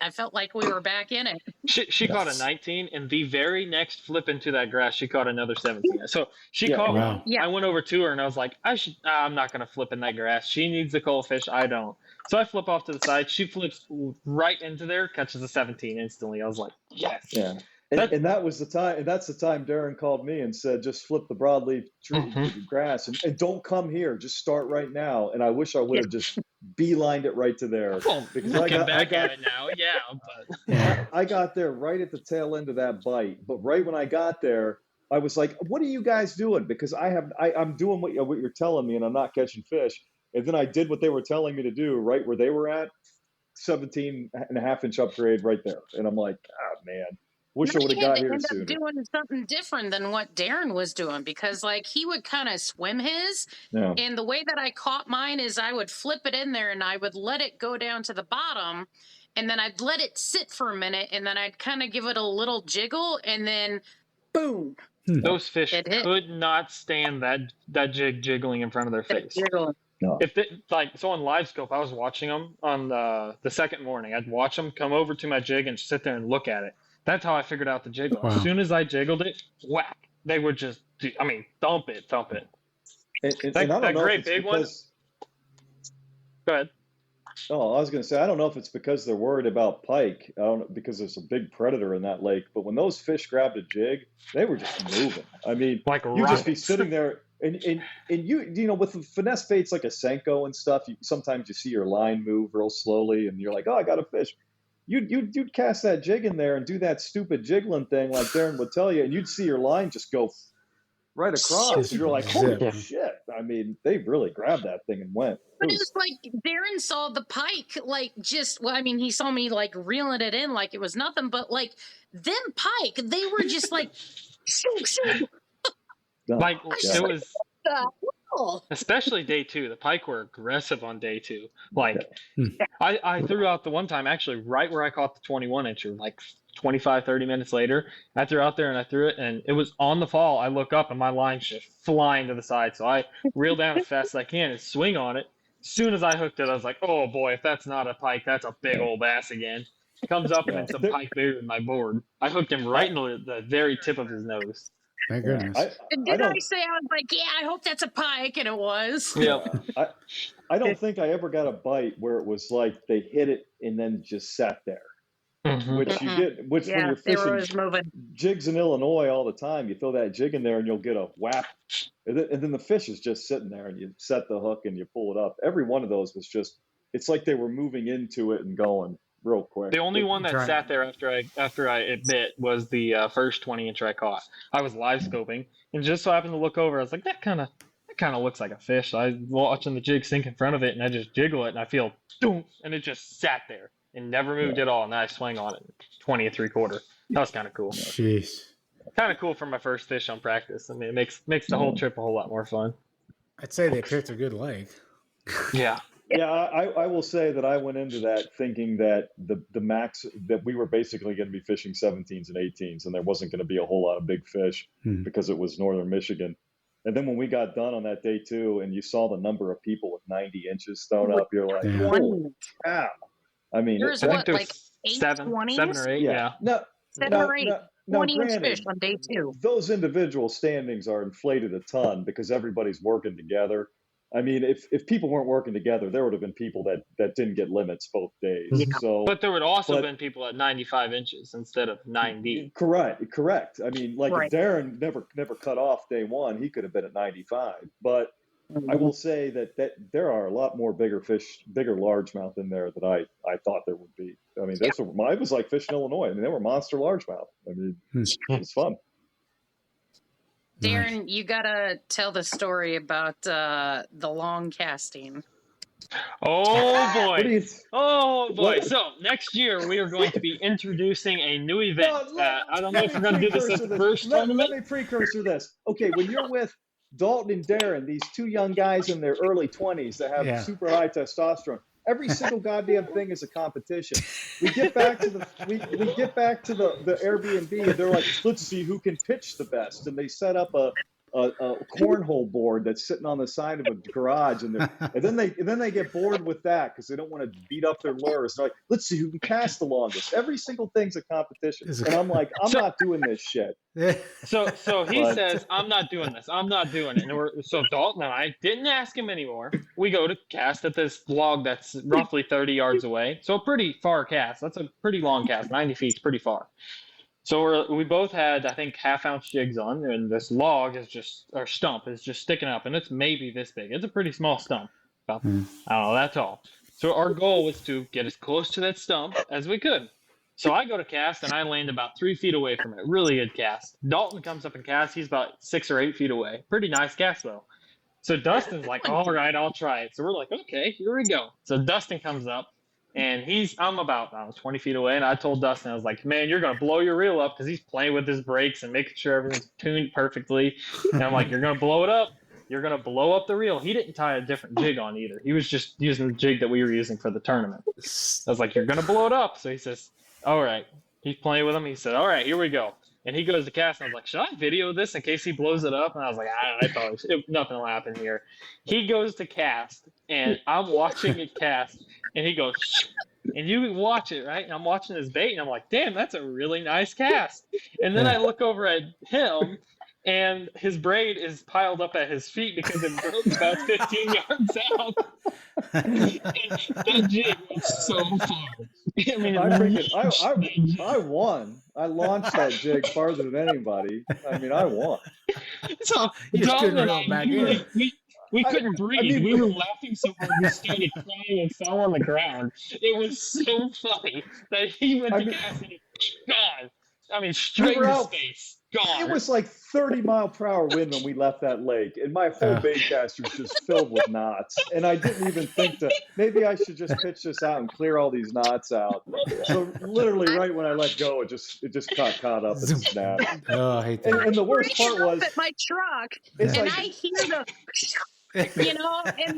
I felt like we were back in it.
She caught a 19, and the very next flip into that grass, she caught another 17. So she caught one.
Yeah.
I went over to her, and I was like, I'm not going to flip in that grass. She needs the cold fish. I don't. So I flip off to the side. She flips right into there, catches a 17 instantly. I was like, yes.
Yeah. And that was the time, and that's the time Darren called me and said, just flip the broadleaf tree grass and don't come here. Just start right now. And I wish I would have just beelined it right to there.
Well, because I got at it now, but
I got there right at the tail end of that bite. But right when I got there, I was like, what are you guys doing? Because I'm doing what you're telling me, and I'm not catching fish. And then I did what they were telling me to do right where they were at, 17.5-inch upgrade right there. And I'm like, man. Wish I would have got here sooner.
Doing something different than what Darren was doing because, he would kind of swim his, and the way that I caught mine is I would flip it in there and I would let it go down to the bottom, and then I'd let it sit for a minute, and then I'd kind of give it a little jiggle, and then boom.
Those fish could not stand that jig jiggling in front of their face.
No.
If so on live scope, I was watching them on the second morning. I'd watch them come over to my jig and sit there and look at it. That's how I figured out the jiggle. Wow. As soon as I jiggled it, whack! They would just, thump it.
And I don't know
great big one. Go ahead.
Oh, I was going to say, I don't know if it's because they're worried about pike. I don't know, because there's a big predator in that lake. But when those fish grabbed a jig, they were just moving. I mean, you'd just be sitting there, and you with the finesse baits like a Senko and stuff. Sometimes you see your line move real slowly, and you're like, oh, I got a fish. You'd cast that jig in there and do that stupid jiggling thing like Darren would tell you, and you'd see your line just go right across. You're like, holy shit. I mean, they really grabbed that thing and went.
But it's like Darren saw the pike, he saw me reeling it in like it was nothing, but them pike, they were just shoo, shoo.
It was... Especially day 2. The pike were aggressive on day 2. I threw out the one time, actually, right where I caught the 21-incher, 25, 30 minutes later. I threw out there and I threw it, and it was on the fall. I look up and my line's just flying to the side. So I reel down as fast as I can and swing on it. As soon as I hooked it, I was like, oh boy, if that's not a pike, that's a big old bass again. Comes up and it's a pike bigger than my board. I hooked him right in the very tip of his nose.
Thank goodness.
I say, I was like, I hope that's a pike, and it was.
Yeah.
I don't think I ever got a bite where it was like they hit it and then just sat there. Which you get, when you're fishing jigs in Illinois all the time, you throw that jig in there and you'll get a whap. And then the fish is just sitting there and you set the hook and you pull it up. Every one of those was just, it's like they were moving into it and going real quick.
The only one that sat there after it bit was the first 20-incher I caught. I was live scoping and just so happened to look over. I was like, that kind of looks like a fish. I was watching the jig sink in front of it and I just jiggle it and I feel doom, and it just sat there and never moved at all. And then I swung on it 20 3/4. That was kind of cool.
Jeez.
Kind of cool for my first fish on practice. I mean, it makes the whole trip a whole lot more fun.
I'd say they picked a good lake.
Yeah.
Yeah, I will say that I went into that thinking that the max, that we were basically going to be fishing 17s and 18s, and there wasn't going to be a whole lot of big fish because it was northern Michigan. And then when we got done on that day 2, and you saw the number of people with 90 inches thrown up, you're like, holy cow. I mean,
there's
I think there was
8
seven or eight. Yeah.
No,
7 or 8 20-inch fish on day 2.
Those individual standings are inflated a ton because everybody's working together. I mean, if people weren't working together, there would have been people that didn't get limits both days.
Yeah.
So,
but there would also have been people at 95 inches instead of 90.
Correct. I mean, if Darren never cut off day 1, he could have been at 95. But I will say that there are a lot more bigger largemouth in there than I thought there would be. I mean, it was like fishing Illinois. I mean, they were monster largemouth. I mean, it was fun.
Darren, you gotta tell the story about the long casting.
Oh boy! Oh boy!
What?
So next year we are going to be introducing a new event. I don't know if we're going to do this at the first tournament.
Let me precursor this. Okay, when you're with Dalton and Darren, these two young guys in their early 20s that have super high testosterone, every single goddamn thing is a competition. We get back to the the Airbnb, and they're like, let's see who can pitch the best, and they set up a cornhole board that's sitting on the side of a garage, and then they get bored with that because they don't want to beat up their lures. They're like, let's see who can cast the longest. Every single thing's a competition, and I'm like, I'm not doing this shit.
So he says, I'm not doing this. I'm not doing it. And so Dalton and I didn't ask him anymore. We go to cast at this log that's roughly 30 yards away. So a pretty far cast. That's a pretty long cast. 90 feet is pretty far. So we both had, I think, 1/2-ounce jigs on, and this log is just, or stump is just sticking up, and it's maybe this big. It's a pretty small stump. About, I don't know, that tall. So our goal was to get as close to that stump as we could. So I go to cast, and I land about 3 feet away from it. Really good cast. Dalton comes up and casts. He's about 6 or 8 feet away. Pretty nice cast, though. So Dustin's like, all right, I'll try it. So we're like, okay, here we go. So Dustin comes up. And I'm about 20 feet away, and I told Dustin, I was like, man, you're going to blow your reel up, because he's playing with his brakes and making sure everything's tuned perfectly. And I'm like, you're going to blow it up. You're going to blow up the reel. He didn't tie a different jig on either. He was just using the jig that we were using for the tournament. I was like, you're going to blow it up. So he says, all right. He's playing with him. He said, all right, here we go. And he goes to cast, and I was like, should I video this in case he blows it up? And I was like, I thought nothing will happen here. He goes to cast, and I'm watching it cast, and he goes, and you watch it, right? And I'm watching his bait, and I'm like, damn, that's a really nice cast. And then I look over at him, and his braid is piled up at his feet because it broke about 15 yards out. And that jig was so far. I mean,
I won. I launched that jig farther than anybody. I mean, I won.
So Dalton and I, we couldn't breathe. I mean, we were laughing so hard we started crying and fell on the ground. It was so funny that he went to gas and gone. I mean, straight into space. Gone.
It was like 30-mile-per-hour wind when we left that lake, and my whole baitcaster was just filled with knots. And I didn't even think maybe I should just pitch this out and clear all these knots out. So literally, right when I let go, it just got caught up and snapped.
Oh, I hate that.
And the worst part was
at my truck,
and
like, I hear the. And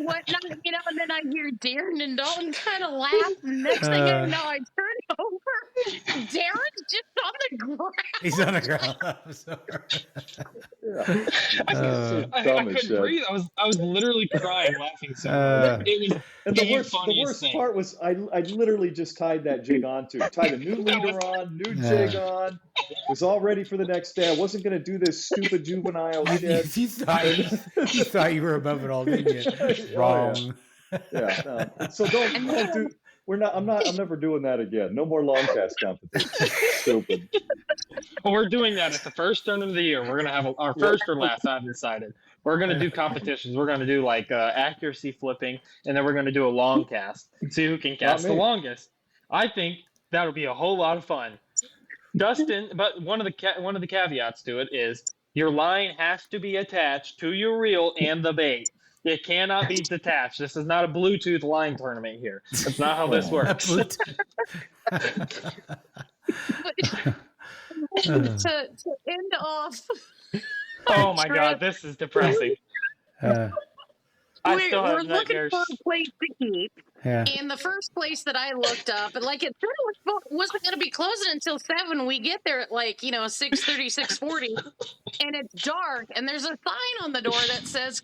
whatnot, and then I hear Darren and Dalton kind of laugh. And next thing I know, I turn over. Darren's just on the ground.
He's on the ground. I'm sorry.
I couldn't breathe. I was literally crying, laughing so hard.
The worst part was I literally just tied that jig tied a new leader on, new jig on. Was all ready for the next day. I wasn't going to do this stupid juvenile shit.
You thought you were above it all, didn't you? Wrong.
Yeah. No. So don't do. I'm never doing that again. No more long cast competition. Stupid.
Well, we're doing that at the first tournament of the year. We're going to have our first or last, I've decided. We're going to do competitions. We're going to do like accuracy flipping, and then we're going to do a long cast. See who can cast the longest. I think that'll be a whole lot of fun. Dustin, but one of the caveats to it is your line has to be attached to your reel and the bait. It cannot be detached. This is not a Bluetooth line tournament here. That's not how this works.
to end off.
Oh my God, this is depressing. I still have
we're looking
nightmares.
for a place to keep.
Yeah.
And the first place that I looked up, and like it wasn't going to be closing until 7. We get there at 6:30, 6:40, and it's dark. And there's a sign on the door that says,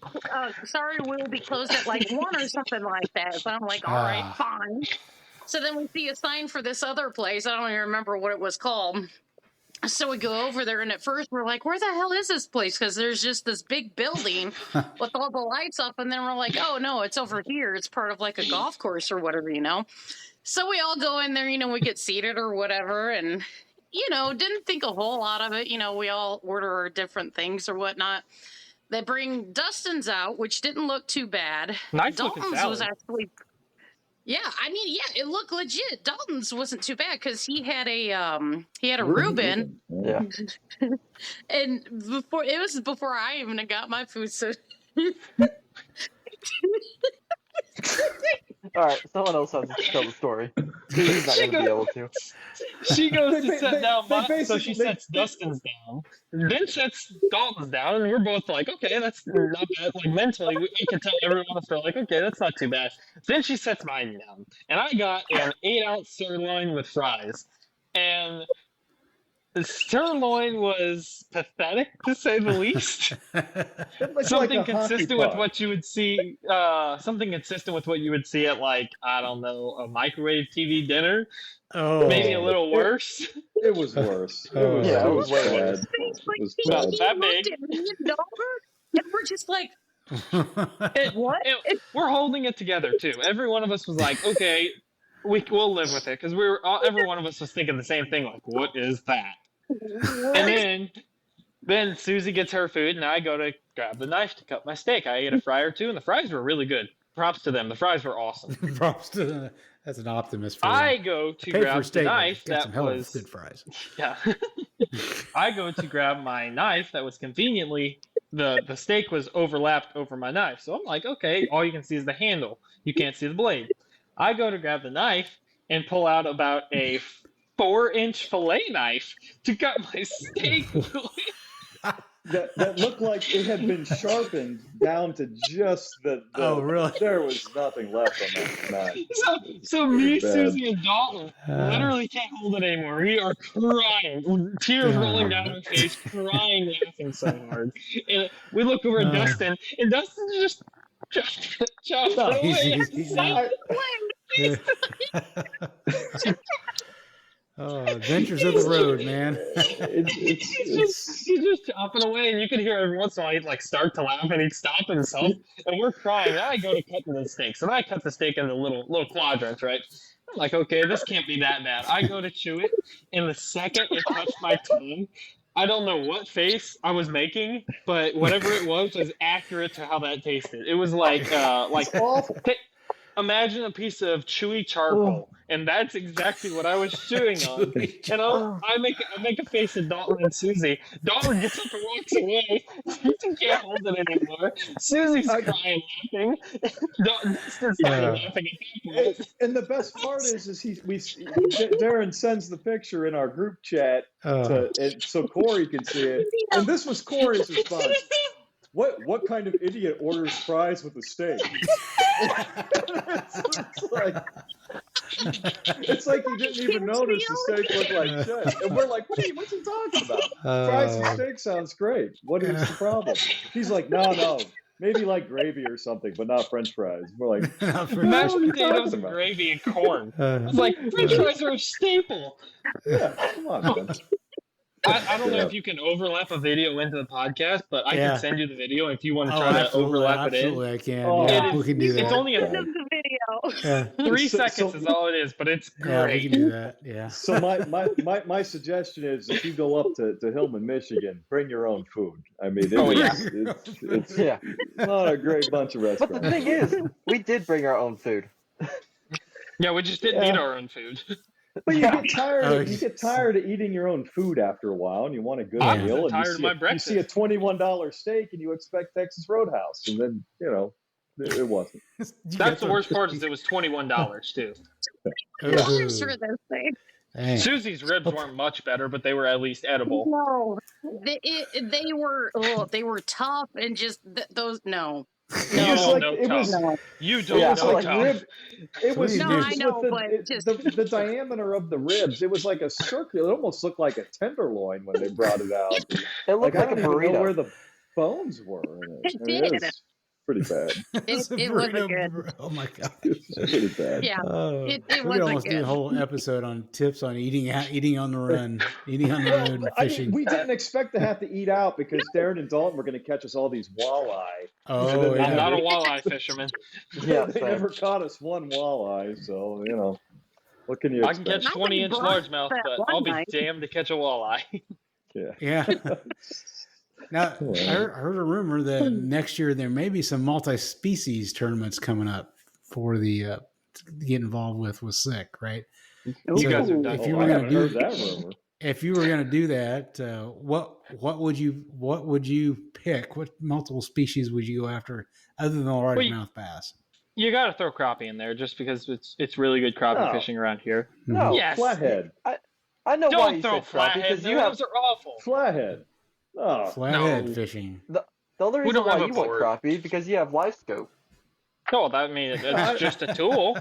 "Sorry, we'll be closed at 1 or something like that." So I'm like, "All right, fine." So then we see a sign for this other place. I don't even remember what it was called. So we go over there, and at first we're like, where the hell is this place? Because there's just this big building with all the lights up, and then we're like, oh, no, it's over here. It's part of a golf course or whatever, So we all go in there, we get seated or whatever, and, didn't think a whole lot of it. We all order our different things or whatnot. They bring Dustin's out, which didn't look too bad.
Nice
Dalton's was actually... Yeah, it looked legit. Dalton's wasn't too bad because he had a Reuben.
Yeah.
And before I even got my food, so
All right, someone else has to tell the story. He's not going to be able to.
She goes to set down so she
basically-
sets Dustin's down, then sets Dalton's down, and we're both like, okay, that's not bad. Like mentally, we can tell everyone else are like, okay, that's not too bad. Then she sets mine down, and I got an 8-ounce sirloin with fries, and the sirloin was pathetic to say the least. Something consistent with what you would see. Something consistent with what you would see at, like, I don't know, a microwave TV dinner.
Oh,
Maybe a little worse.
It was worse. It was,
Yeah,
it was
way
bad.
worse.
It was
Not
bad.
that big.
And we're just like, what?
We're holding it together too. Every one of us was like, okay, we'll live with it, because every one of us was thinking the same thing. Like, what is that? And then Susie gets her food, and I go to grab the knife to cut my steak. I ate a fry or two, and the fries were really good. Props to them. The fries were awesome.
Props to them. That's an optimist. For
I go to grab the knife that was
good fries.
Yeah. I go to grab my knife that was conveniently the steak was overlapped over my knife. So I'm like, okay, all you can see is the handle. You can't see the blade. I go to grab the knife and pull out about a 4-inch fillet knife to cut my steak.
That looked like it had been sharpened down to just the
Oh, really?
There was nothing left on that knife.
So me,
Bad.
Susie, and Dalton literally can't hold it anymore. We are crying, tears rolling down our face, crying, laughing so hard. And we look over at Dustin, and Dustin's just chopped away.
Oh, adventures of the road, man.
He's just chopping away, and you can hear every once in a while he'd like start to laugh, and he'd stop himself, and we're crying. And I go to cut the steak, so I cut the steak into little quadrants, right? I'm like, okay, this can't be that bad. I go to chew it, and the second it touched my tongue, I don't know what face I was making, but whatever it was accurate to how that tasted. It was like imagine a piece of chewy charcoal, and that's exactly what I was chewing on. And I make a face at Dalton and Susie. Dalton gets up and walks away. Susie can't hold it anymore. Susie's crying, laughing. Dalton's laughing at that point.
And the best part is Darren sends the picture in our group chat so Corey can see it. And this was Corey's response. What kind of idiot orders fries with a steak? it's like he didn't even notice the steak looked like shit. And we're like, what's he talking about? Fries and steak sounds great. What is the problem? He's like, no. Maybe like gravy or something, but not French fries. We're like,
mashed potatoes and gravy and corn. It's like, French fries are a staple.
Yeah, come on, man.
I don't know if you can overlap a video into the podcast, but I can send you the video if you want to try to overlap it in.
Absolutely, I can. We can do that.
It's only a
video.
3 seconds is all it is, but it's great.
Yeah, we can do that. Yeah.
So my suggestion is, if you go up to Hillman, Michigan, bring your own food. I mean, it's not a great bunch of restaurants.
But the thing is, we did bring our own food.
Yeah, we just didn't eat our own food.
But you get tired. You get tired of eating your own food after a while, and you want a good meal.
I'm tired of my breakfast.
You see a $21 steak, and you expect Texas Roadhouse, and then it wasn't.
That's the worst part. Is it was $21 too.
I'm sure those things.
Dang.
Susie's ribs weren't much better, but they were at least edible.
No, they were tough and just those no.
You don't know tough. You don't know tough.
It was
I know, but just
the diameter of the ribs. It was like a circle. It almost looked like a tenderloin when they brought it out.
It looked like a
I don't even know
burrito.
where the bones were.
It
it was pretty bad.
It wasn't good.
Oh my god.
It's pretty bad.
Yeah, it
we could
wasn't
almost do a
good.
whole episode on tips on eating on the run, eating on the road, and
I mean,
fishing.
we didn't expect to have to eat out because Darren and Dalton were going to catch us all these walleye.
Oh,
I'm not a walleye fisherman.
Yeah,
they
same.
never caught us one walleye, so what can you
I can
expect?
catch 20-inch largemouth, but I'll be damned to catch a walleye.
Yeah. Now, I heard a rumor that next year there may be some multi-species tournaments coming up for the to get involved with SIK, right?
You guys are done.
If you
I
were
haven't
going
heard
to
that
do,
rumor.
if you were going to do that, what would you pick? What multiple species would you go after other than the largemouth bass?
You got to throw crappie in there just because it's really good crappie fishing around here.
No,
Yes.
Flathead.
I know why
Don't
you
throw
said crappie
flathead.
because you have
Those are awful.
Flathead. Oh,
Flathead
No.
fishing.
the only
We
reason
don't
why
have a
you want
board.
crappie because you have live scope.
No, that means it's just a tool.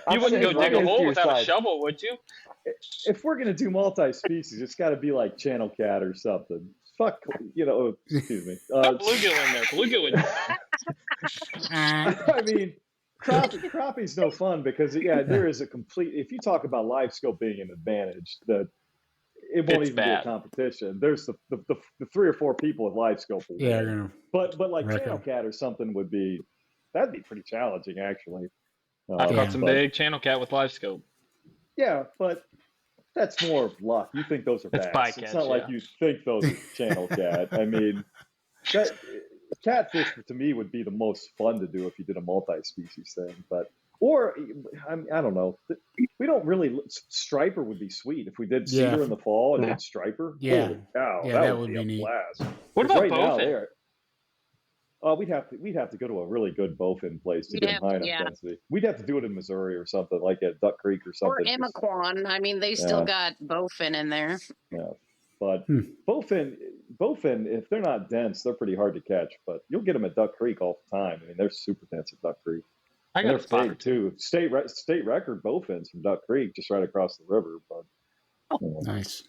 I'm
You wouldn't go
saying
dig
right
a
into
hole
your
without a
side.
shovel, would you?
if we're gonna do multi-species, it's got to be like channel cat or something. Fuck, excuse me.
Put bluegill in there. Bluegill would be fun.
I mean, crappie's no fun because there is a complete. If you talk about live scope being an advantage, that it won't
It's
even
bad.
be a competition. There's the 3 or 4 people with live scope.
Yeah, you're gonna
but like
reckon.
channel cat or something that'd be pretty challenging actually.
I've caught some
but-
big channel cat with live scope.
Yeah, but that's more of luck. You think those are
It's
bass.
bycatch,
It's not like you think those are channel cat. I mean, catfish to me would be the most fun to do if you did a multi-species thing. Or I don't know. We don't really. Striper would be sweet if we did cedar in the fall and did striper.
Yeah.
Holy cow,
Yeah,
that would be a
neat.
blast.
What
'Cause
about
right now
bowfin?
we'd have to go to a really good bowfin place to get high enough density. We'd have to do it in Missouri or something, like at Duck Creek or something.
Or Emaquan. I mean, they still got bowfin in there.
Yeah, but bowfin, if they're not dense, they're pretty hard to catch. But you'll get them at Duck Creek all the time. I mean, they're super dense at Duck Creek.
I got a spot or
big
two.
too. State record bowfins from Duck Creek, just right across the river. But
nice.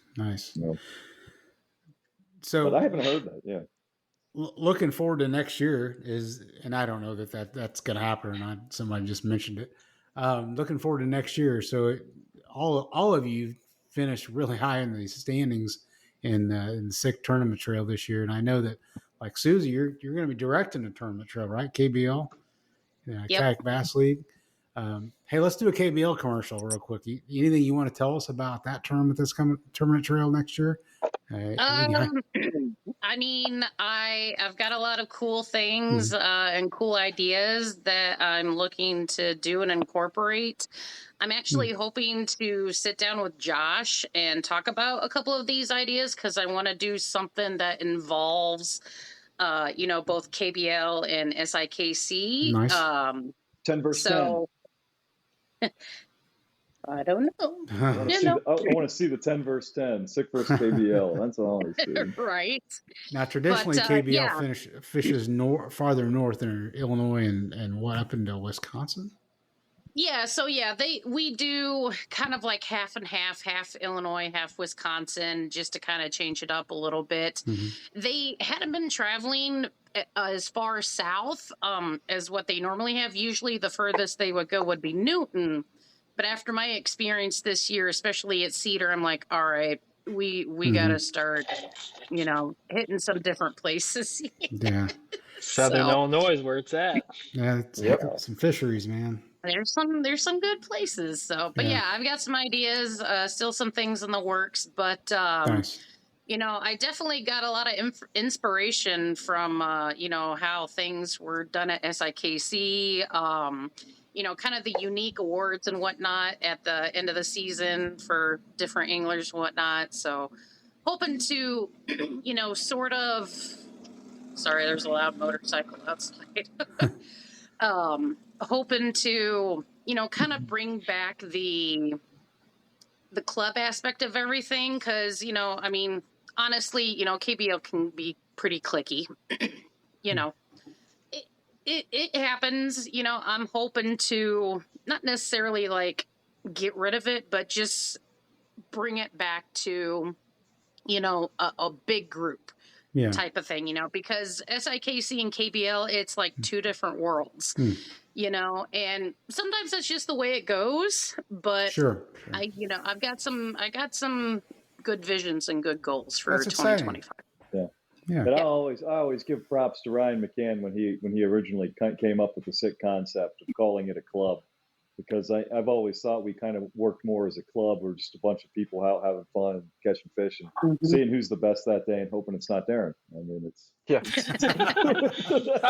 So, but I haven't heard that. Yeah.
Looking forward to next year and I don't know that's going to happen or not. Somebody just mentioned it. Looking forward to next year. So all of you finished really high in the standings in the SIK tournament trail this year. And I know that like Susy, you're going to be directing the tournament trail, right? KBL, Kayak Bass League. Hey, let's do a KBL commercial real quick. Anything you want to tell us about that tournament that's coming, tournament trail next year?
I mean, I've got a lot of cool things and cool ideas that I'm looking to do and incorporate. I'm actually hoping to sit down with Josh and talk about a couple of these ideas because I want to do something that involves, both KBL and SIKC.
Nice.
10 versus 10.
I don't know.
I want to see the 10 versus 10, SIK versus KBL. That's all I want to see.
Right.
Now, traditionally, KBL fishes farther north in Illinois and what, up into Wisconsin?
Yeah, so we do kind of like half and half Illinois, half Wisconsin, just to kind of change it up a little bit. Mm-hmm. They hadn't been traveling as far south as what they normally have. Usually the furthest they would go would be Newton. But after my experience this year, especially at Cedar, I'm like, all right, we got to start, hitting some different places.
Yeah.
Southern Illinois is where it's at.
Yeah, some fisheries, man.
There's some good places. So, but I've got some ideas, still some things in the works, but,
nice.
I definitely got a lot of inspiration from, how things were done at SIKC, kind of the unique awards and whatnot at the end of the season for different anglers and whatnot. So hoping to, sort of, sorry, there's a loud motorcycle outside. Hoping to, kind of bring back the club aspect of everything. Cause, honestly, KBL can be pretty cliquey, It happens, I'm hoping to not necessarily like get rid of it, but just bring it back to, a big group type of thing, because SIKC and KBL, it's like two different worlds, and sometimes that's just the way it goes. But
sure.
I've got some good visions and good goals for
That's
2025.
Exciting.
Yeah. But I always give props to Ryan McCann when he originally came up with the SIK concept of calling it a club, because I've always thought we kind of worked more as a club. We're just a bunch of people out having fun and catching fish and seeing who's the best that day and hoping it's not Darren. I mean, it's
that's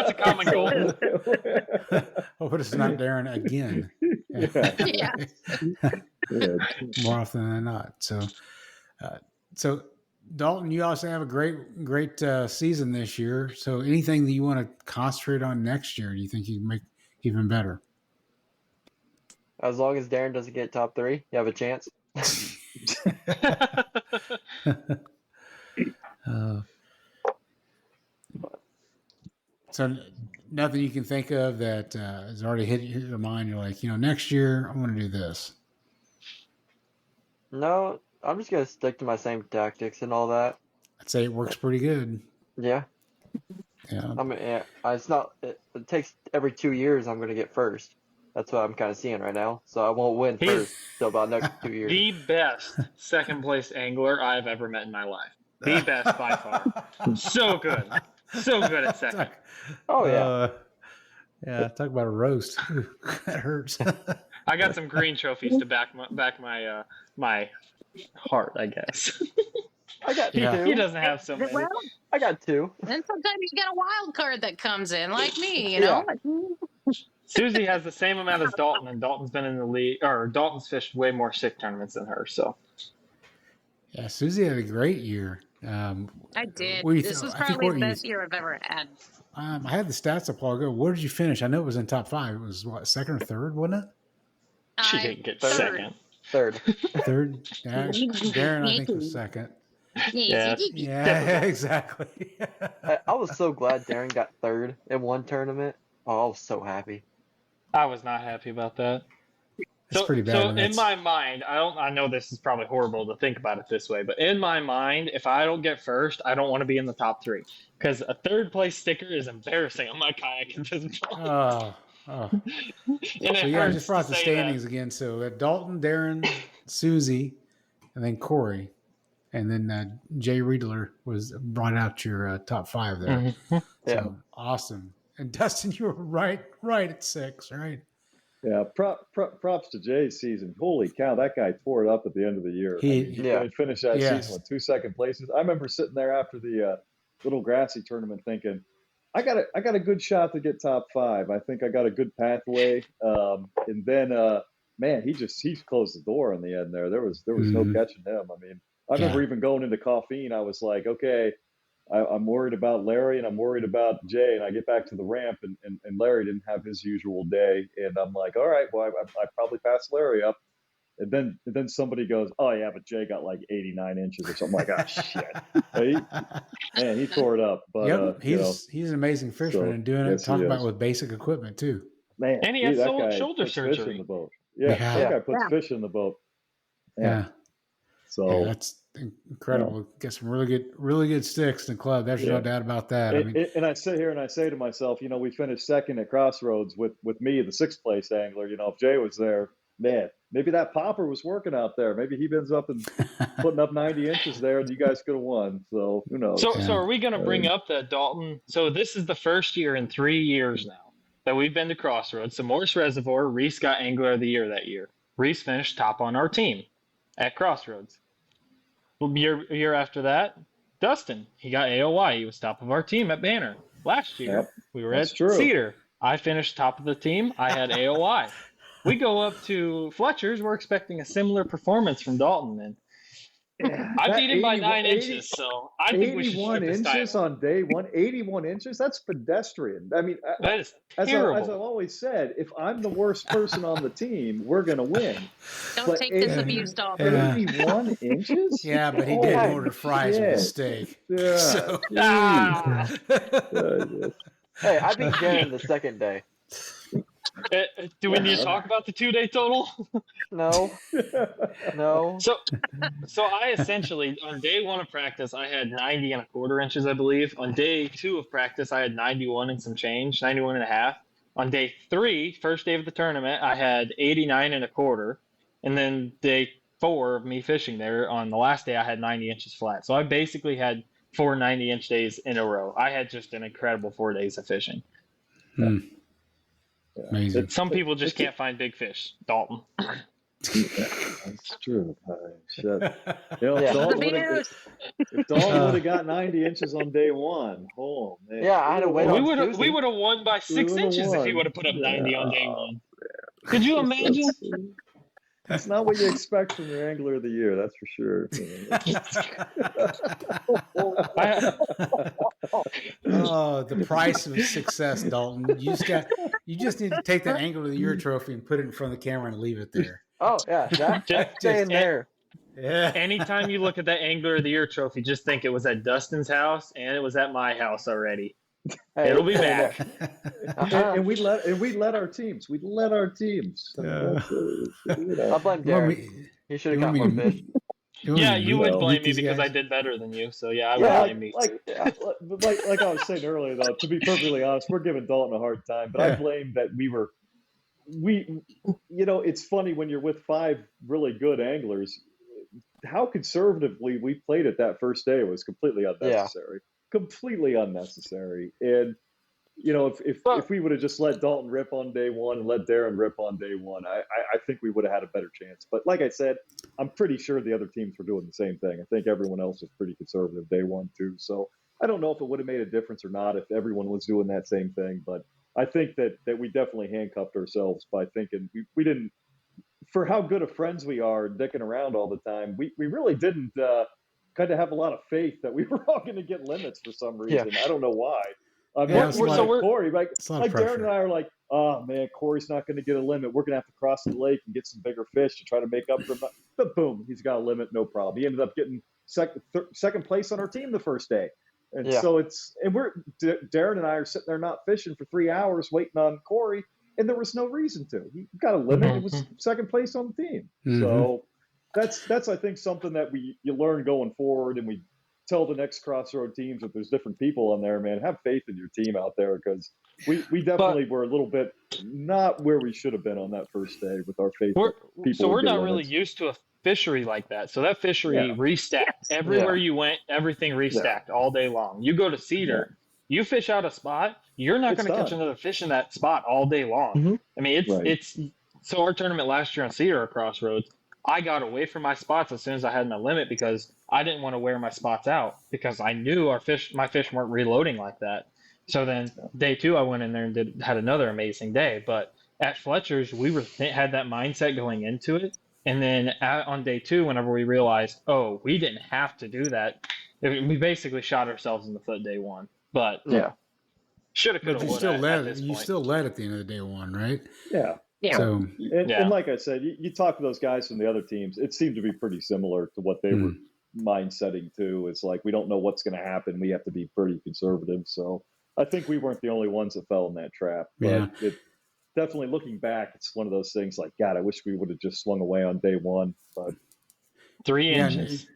a common goal.
Hope it's not Darren again. More often than not. So Dalton, you also have a great season this year. So anything that you want to concentrate on next year, do you think you even better.
As long as Darren doesn't get top 3, you have a chance.
So nothing you can think of that has already hit your mind. You're like, next year I'm going to do this.
No, I'm just gonna stick to my same tactics and all that.
I'd say it works pretty good.
Yeah.
Yeah.
I mean, it's not. It takes every 2 years I'm gonna get first. That's what I'm kind of seeing right now. So I won't win first till about next 2 years.
The best second place angler I've ever met in my life. The best by far. So good. So good at second.
Oh yeah.
Yeah, talk about a roast. That hurts.
I got some green trophies to back my my heart, I guess.
I got 2.
He doesn't have so many.
Well,
I got 2.
and sometimes you get a wild card that comes in, like me, you know?
Susy has the same amount as Dalton, and Dalton's been in the league, or Dalton's fished way more SIK tournaments than her. So,
yeah, Susy had a great year.
I did.
What do you
This
think-
was
I think
probably
what
the
you-
best year I've ever had.
I had the stats up a while ago. Where did you finish? I know it was in top 5. It was what, second or third, wasn't it?
she didn't get
third.
second.
3rd.
Third. Yeah, Darren, I think, was second.
Yeah.
Yeah, exactly.
I was so glad Darren got 3rd in one tournament. Oh, I was so happy.
I was not happy about that.
It's pretty bad.
So
when
in
that's-
my mind, I know this is probably horrible to think about it this way, but in my mind, if I don't get first, I don't want to be in the top 3 because a 3rd place sticker is embarrassing on my kayak at this point.
Oh.
And
So
it
yeah, I
hurts
just brought
to
the
say
standings again. So Dalton, Darren, Susy, and then Corey, and then Jay Riedler was brought out your top 5 there.
that.
Yeah.
So awesome. And Dustin, you were right at 6, right?
Yeah, props to Jay's season. Holy cow, that guy tore it up at the end of the year. He finished that season with 2 second places. I remember sitting there after the Little Grassy tournament thinking, I got a good shot to get top 5. I think I got a good pathway. And then man, he closed the door in the end there. There was no catching him. I mean, I remember even going into Coffeen, I was like, okay, I'm worried about Larry and I'm worried about Jay. And I get back to the ramp and Larry didn't have his usual day. And I'm like, all right, well, I probably passed Larry up. And then somebody goes, oh yeah, but Jay got like 89 inches or something. I'm like, oh shit. He tore it up. But
he's an amazing fisherman and doing it. Talk about with basic equipment too.
Man,
And he had
that guy
shoulder
puts
surgery.
fish in the boat. That guy puts fish in the boat. So
that's incredible. Get some really good sticks in the club. There's no doubt about that.
And I sit here and I say to myself, we finished second at Crossroads with me, the 6th place angler. If Jay was there, man, maybe that popper was working out there. Maybe he ends up and putting up 90 inches there, and you guys could have won. So who knows?
So are we going to bring up that Dalton? So this is the first year in 3 years now that we've been to Crossroads. So Morris Reservoir, Reese got Angler of the Year that year. Reese finished top on our team at Crossroads. Year after that, Dustin, he got AOY. He was top of our team at Banner. Last year, we were at Cedar. I finished top of the team. I had AOY. We go up to Fletcher's. We're expecting a similar performance from Dalton, and I beat him by 9 inches. So I think we should strip his
81 inches
title.
on day one. 81 inches. That's pedestrian. I mean,
That is
as
terrible.
I've always said, if I'm the worst person on the team, we're gonna win.
Don't take this abuse, Dalton.
81 inches?
Yeah, but he did order fries with a steak.
Yeah.
So.
Hey, I beat Darren the 2nd day.
Do we need to talk about the 2-day total?
No.
So I essentially, on day 1 of practice, I had 90 1/4 inches, I believe. On day 2 of practice, I had 91 and some change, 91 and a half. On day 3, first day of the tournament, I had 89 1/4. And then day 4 of me fishing there, on the last day, I had 90 inches flat. So I basically had 4 90-inch days in a row. I had just an incredible 4 days of fishing.
Amazing.
Some people just can't find big fish. Dalton.
That's true. Shit.
Yeah.
If Dalton would have got 90 inches on day 1, oh man.
Yeah, I had to wait.
We would have won by 6 inches if he would have put up 90 on day 1. Could you imagine?
That's not what you expect from your Angler of the Year, that's for sure.
Oh, the price of success, Dalton. You just need to take that Angler of the Year trophy and put it in front of the camera and leave it there.
Oh yeah, that's staying there.
Yeah.
Anytime you look at that Angler of the Year trophy, just think it was at Dustin's house and it was at my house already.
Hey,
It'll be back.
And we let our teams. We let our teams.
Yeah.
I blame Darren. He should have got more fish.
Yeah, you would blame me
these
because
guys?
I did better than you. So yeah, I would blame me.
Like I was saying earlier, though, to be perfectly honest, we're giving Dalton a hard time, but I blame that it's funny when you're with 5 really good anglers, how conservatively we played it that first day was completely unnecessary. Completely unnecessary. And if we would have just let Dalton rip on day one and let Darren rip on day one, I think we would have had a better chance. But like I said, I'm pretty sure the other teams were doing the same thing. I think everyone else was pretty conservative day one too. So I don't know if it would have made a difference or not if everyone was doing that same thing. But I think that we definitely handcuffed ourselves by thinking we didn't, for how good of friends we are dicking around all the time, we really didn't kind of have a lot of faith that we were all going to get limits for some reason. Yeah. I don't know why. Corey, like Darren and I are like, oh man, Corey's not going to get a limit. We're going to have to cross the lake and get some bigger fish to try to make up for it. But boom, he's got a limit, no problem. He ended up getting second place on our team the first day. And so Darren and I are sitting there not fishing for 3 hours waiting on Corey, and there was no reason to. He got a limit. It was second place on the team. Mm-hmm. So that's I think something that you learn going forward, and we tell the next crossroad teams that there's different people on there, man. Have faith in your team out there, because we definitely were a little bit not where we should have been on that first day with our faith.
So we're not really used to a fishery like that. So that fishery restacked everywhere you went. Everything restacked all day long. You go to Cedar, you fish out a spot, you're not going to catch another fish in that spot all day long. Mm-hmm. I mean, it's so our tournament last year on Cedar at Crossroads, I got away from my spots as soon as I had my limit because I didn't want to wear my spots out because I knew my fish weren't reloading like that. So then day 2, I went in there and had another amazing day. But at Fletcher's, we had that mindset going into it. And then on day 2, whenever we realized, we didn't have to do that, we basically shot ourselves in the foot day 1. But should have, could have.
You still led at the end of the day 1, right?
Yeah.
Yeah.
So,
and like I said, you talk to those guys from the other teams, it seemed to be pretty similar to what they were mindsetting too. It's like, we don't know what's going to happen. We have to be pretty conservative. So I think we weren't the only ones that fell in that trap. But it definitely, looking back, it's one of those things like, God, I wish we would have just swung away on day 1. But
3 inches.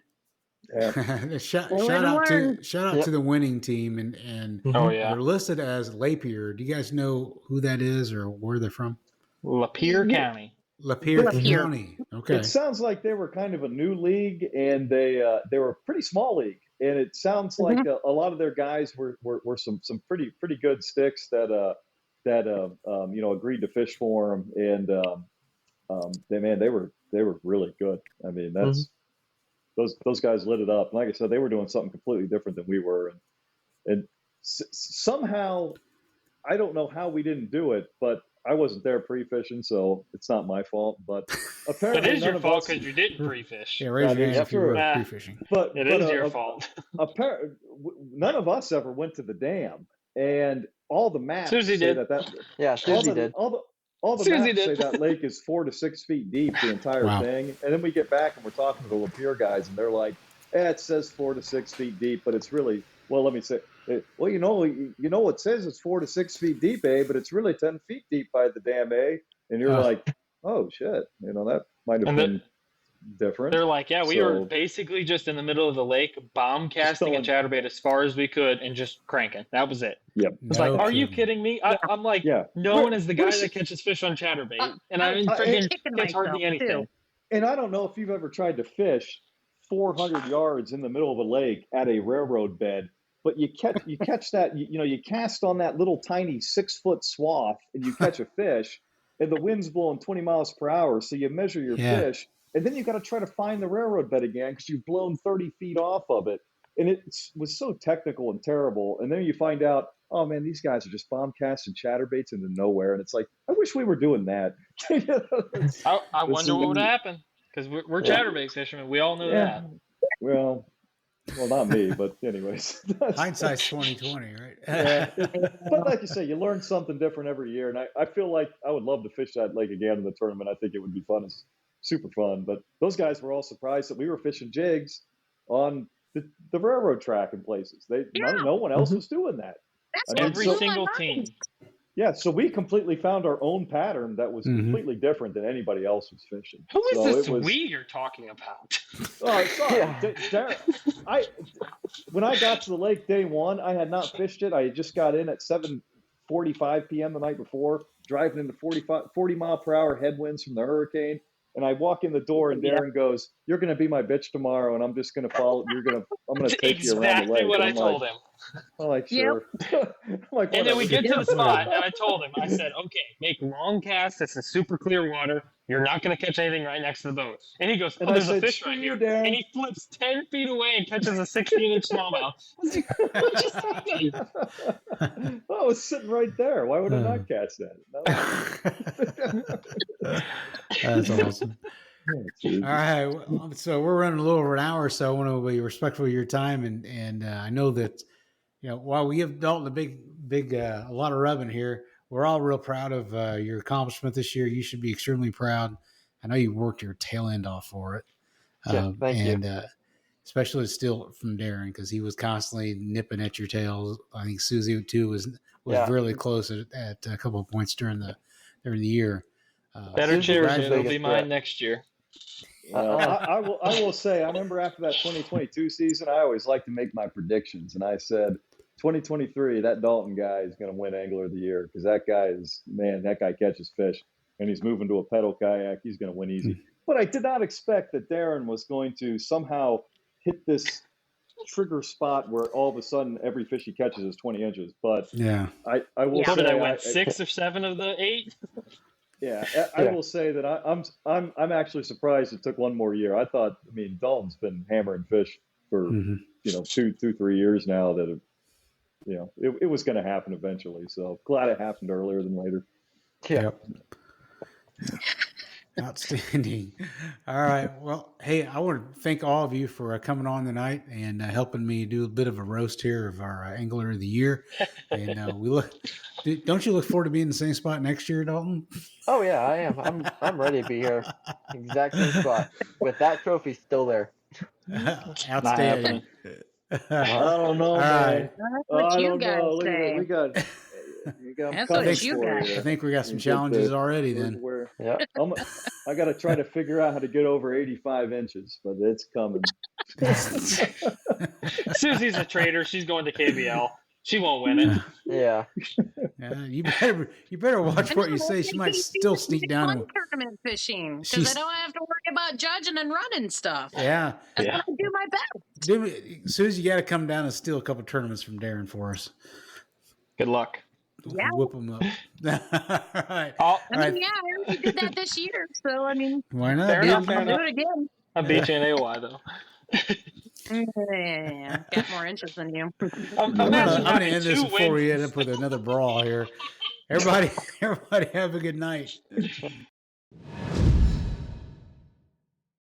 shout out to the winning team, and they're listed as Lapeer. Do you guys know who that is or where they're from?
Lapeer County.
Lapeer County. Okay.
It sounds like they were kind of a new league, and they were a pretty small league, and it sounds like a lot of their guys were some pretty good sticks that agreed to fish for them, and they were really good. I mean, that's those guys lit it up. Like I said, they were doing something completely different than we were, and somehow, I don't know how we didn't do it, but I wasn't there pre-fishing, so it's not my fault. But apparently,
it is your fault because you didn't pre-fish.
Yeah, raise your hand if you were pre-fishing.
But
it is your fault.
Apparently, none of us ever went to the dam, and all the maps
Susie
say
did.
Susie
did.
All the maps say that lake is 4 to 6 feet deep, the entire thing. And then we get back and we're talking to the Lapeer guys, and they're like, it says 4 to 6 feet deep, but it's really, well, let me say, well, it says it's 4 to 6 feet deep, but it's really 10 feet deep by the dam, And you're like, oh shit, that might have been different.
They're like, we were basically just in the middle of the lake, bomb casting a chatterbait as far as we could and just cranking. That was it.
Yep.
It's like, are you kidding me? I'm like, no one is the guy that catches fish on chatterbait, and I freaking catch hardly anything.
Too. And I don't know if you've ever tried to fish 400 yards in the middle of a lake at a railroad bed, but you catch that, you cast on that little tiny 6-foot swath and you catch a fish, and the wind's blowing 20 miles per hour. So you measure your fish, and then you got to try to find the railroad bed again because you've blown 30 feet off of it. And it was so technical and terrible. And then you find out, oh man, these guys are just bomb casting chatterbaits into nowhere. And it's like, I wish we were doing that.
I wonder what would happen, because we're chatterbait fishermen. We all know that.
Well, Well, not me, but anyways.
Hindsight's 2020, right?
Yeah, but like you say, you learn something different every year, and I feel like I would love to fish that lake again in the tournament. I think it would be fun. It's super fun. But those guys were all surprised that we were fishing jigs on the railroad track in places. No one else was doing that.
That's
Every single team.
Yeah, so we completely found our own pattern that was completely different than anybody else was fishing.
Who is
So
this
it was,
we you're talking about?
Oh, sorry.
Yeah.
When I got to the lake day one, I had not fished it. I had just got in at 7:45 p.m. the night before, driving into 40 mile per hour headwinds from the hurricane. And I walk in the door, and Darren goes, "You're going to be my bitch tomorrow, and I'm just going to follow. I'm going to take you around the lake."
Exactly what I
I'm
told
like,
him.
I'm like, sure. I'm like,
And then we
whatever.
get to the spot, and I told him, I said, okay, make long casts. It's in super clear water. You're not going to catch anything right next to the boat. And he goes,
And
oh,
I
there's a
said,
fish
"Screw
right
you,
here.
Darren."
And he flips 10 feet away and catches a 16-inch smallmouth. I was like, what just happened?
Oh, it was sitting right there. Why would I not catch that? No.
That's awesome. All right, so we're running a little over an hour, so I want to be respectful of your time, and I know that while we give Dalton a lot of rubbing here, we're all real proud of your accomplishment this year. You should be extremely proud. I know you worked your tail end off for it,
Thank you.
Especially still from Darren, because he was constantly nipping at your tails. I think Susy too was really close at a couple of points during the year.
Better chairs,
Susie's
it'll be
biggest
mine
threat.
next year.
I will say, I remember after that 2022 season, I always like to make my predictions. And I said, 2023, that Dalton guy is going to win Angler of the Year, because that guy catches fish, and he's moving to a pedal kayak. He's going to win easy. But I did not expect that Darren was going to somehow hit this trigger spot where all of a sudden every fish he catches is 20 inches. But
Yeah,
I will
So
say,
did I win 6 or 7 of the 8?
Yeah, I will say that I'm actually surprised it took one more year. I mean, Dalton's been hammering fish for 2-3 years now. That it was going to happen eventually. So glad it happened earlier than later.
Yeah.
Outstanding. All right. Well, hey, I want to thank all of you for coming on tonight and helping me do a bit of a roast here of our Angler of the Year. And don't you look forward to being in the same spot next year, Dalton?
Oh yeah, I am. I'm ready to be here. Exact same spot with that trophy still there.
Outstanding.
I don't know, man.
That's what you guys
Look at
say.
it. We got
That's what you guys
I think we got some challenges already then.
Yeah.
I got to try to figure out how to get over 85 inches, but it's coming.
Susie's a traitor. She's going to KBL. She won't win it.
Yeah.
Yeah, you better watch what you say. She might still sneak down.
Tournament fishing because I don't have to worry about judging and running stuff.
Yeah.
That's what I do my best.
Susie, you got to come down and steal a couple tournaments from Darren for us.
Good luck.
Yeah.
Whip them up. All right.
I already did that this year. So, I mean,
why not?
Fair enough,
I'll do it again.
I beat you in AOI, though.
Yeah, got more inches than you.
I'm going to end this before we end up with another brawl here. Everybody have a good night.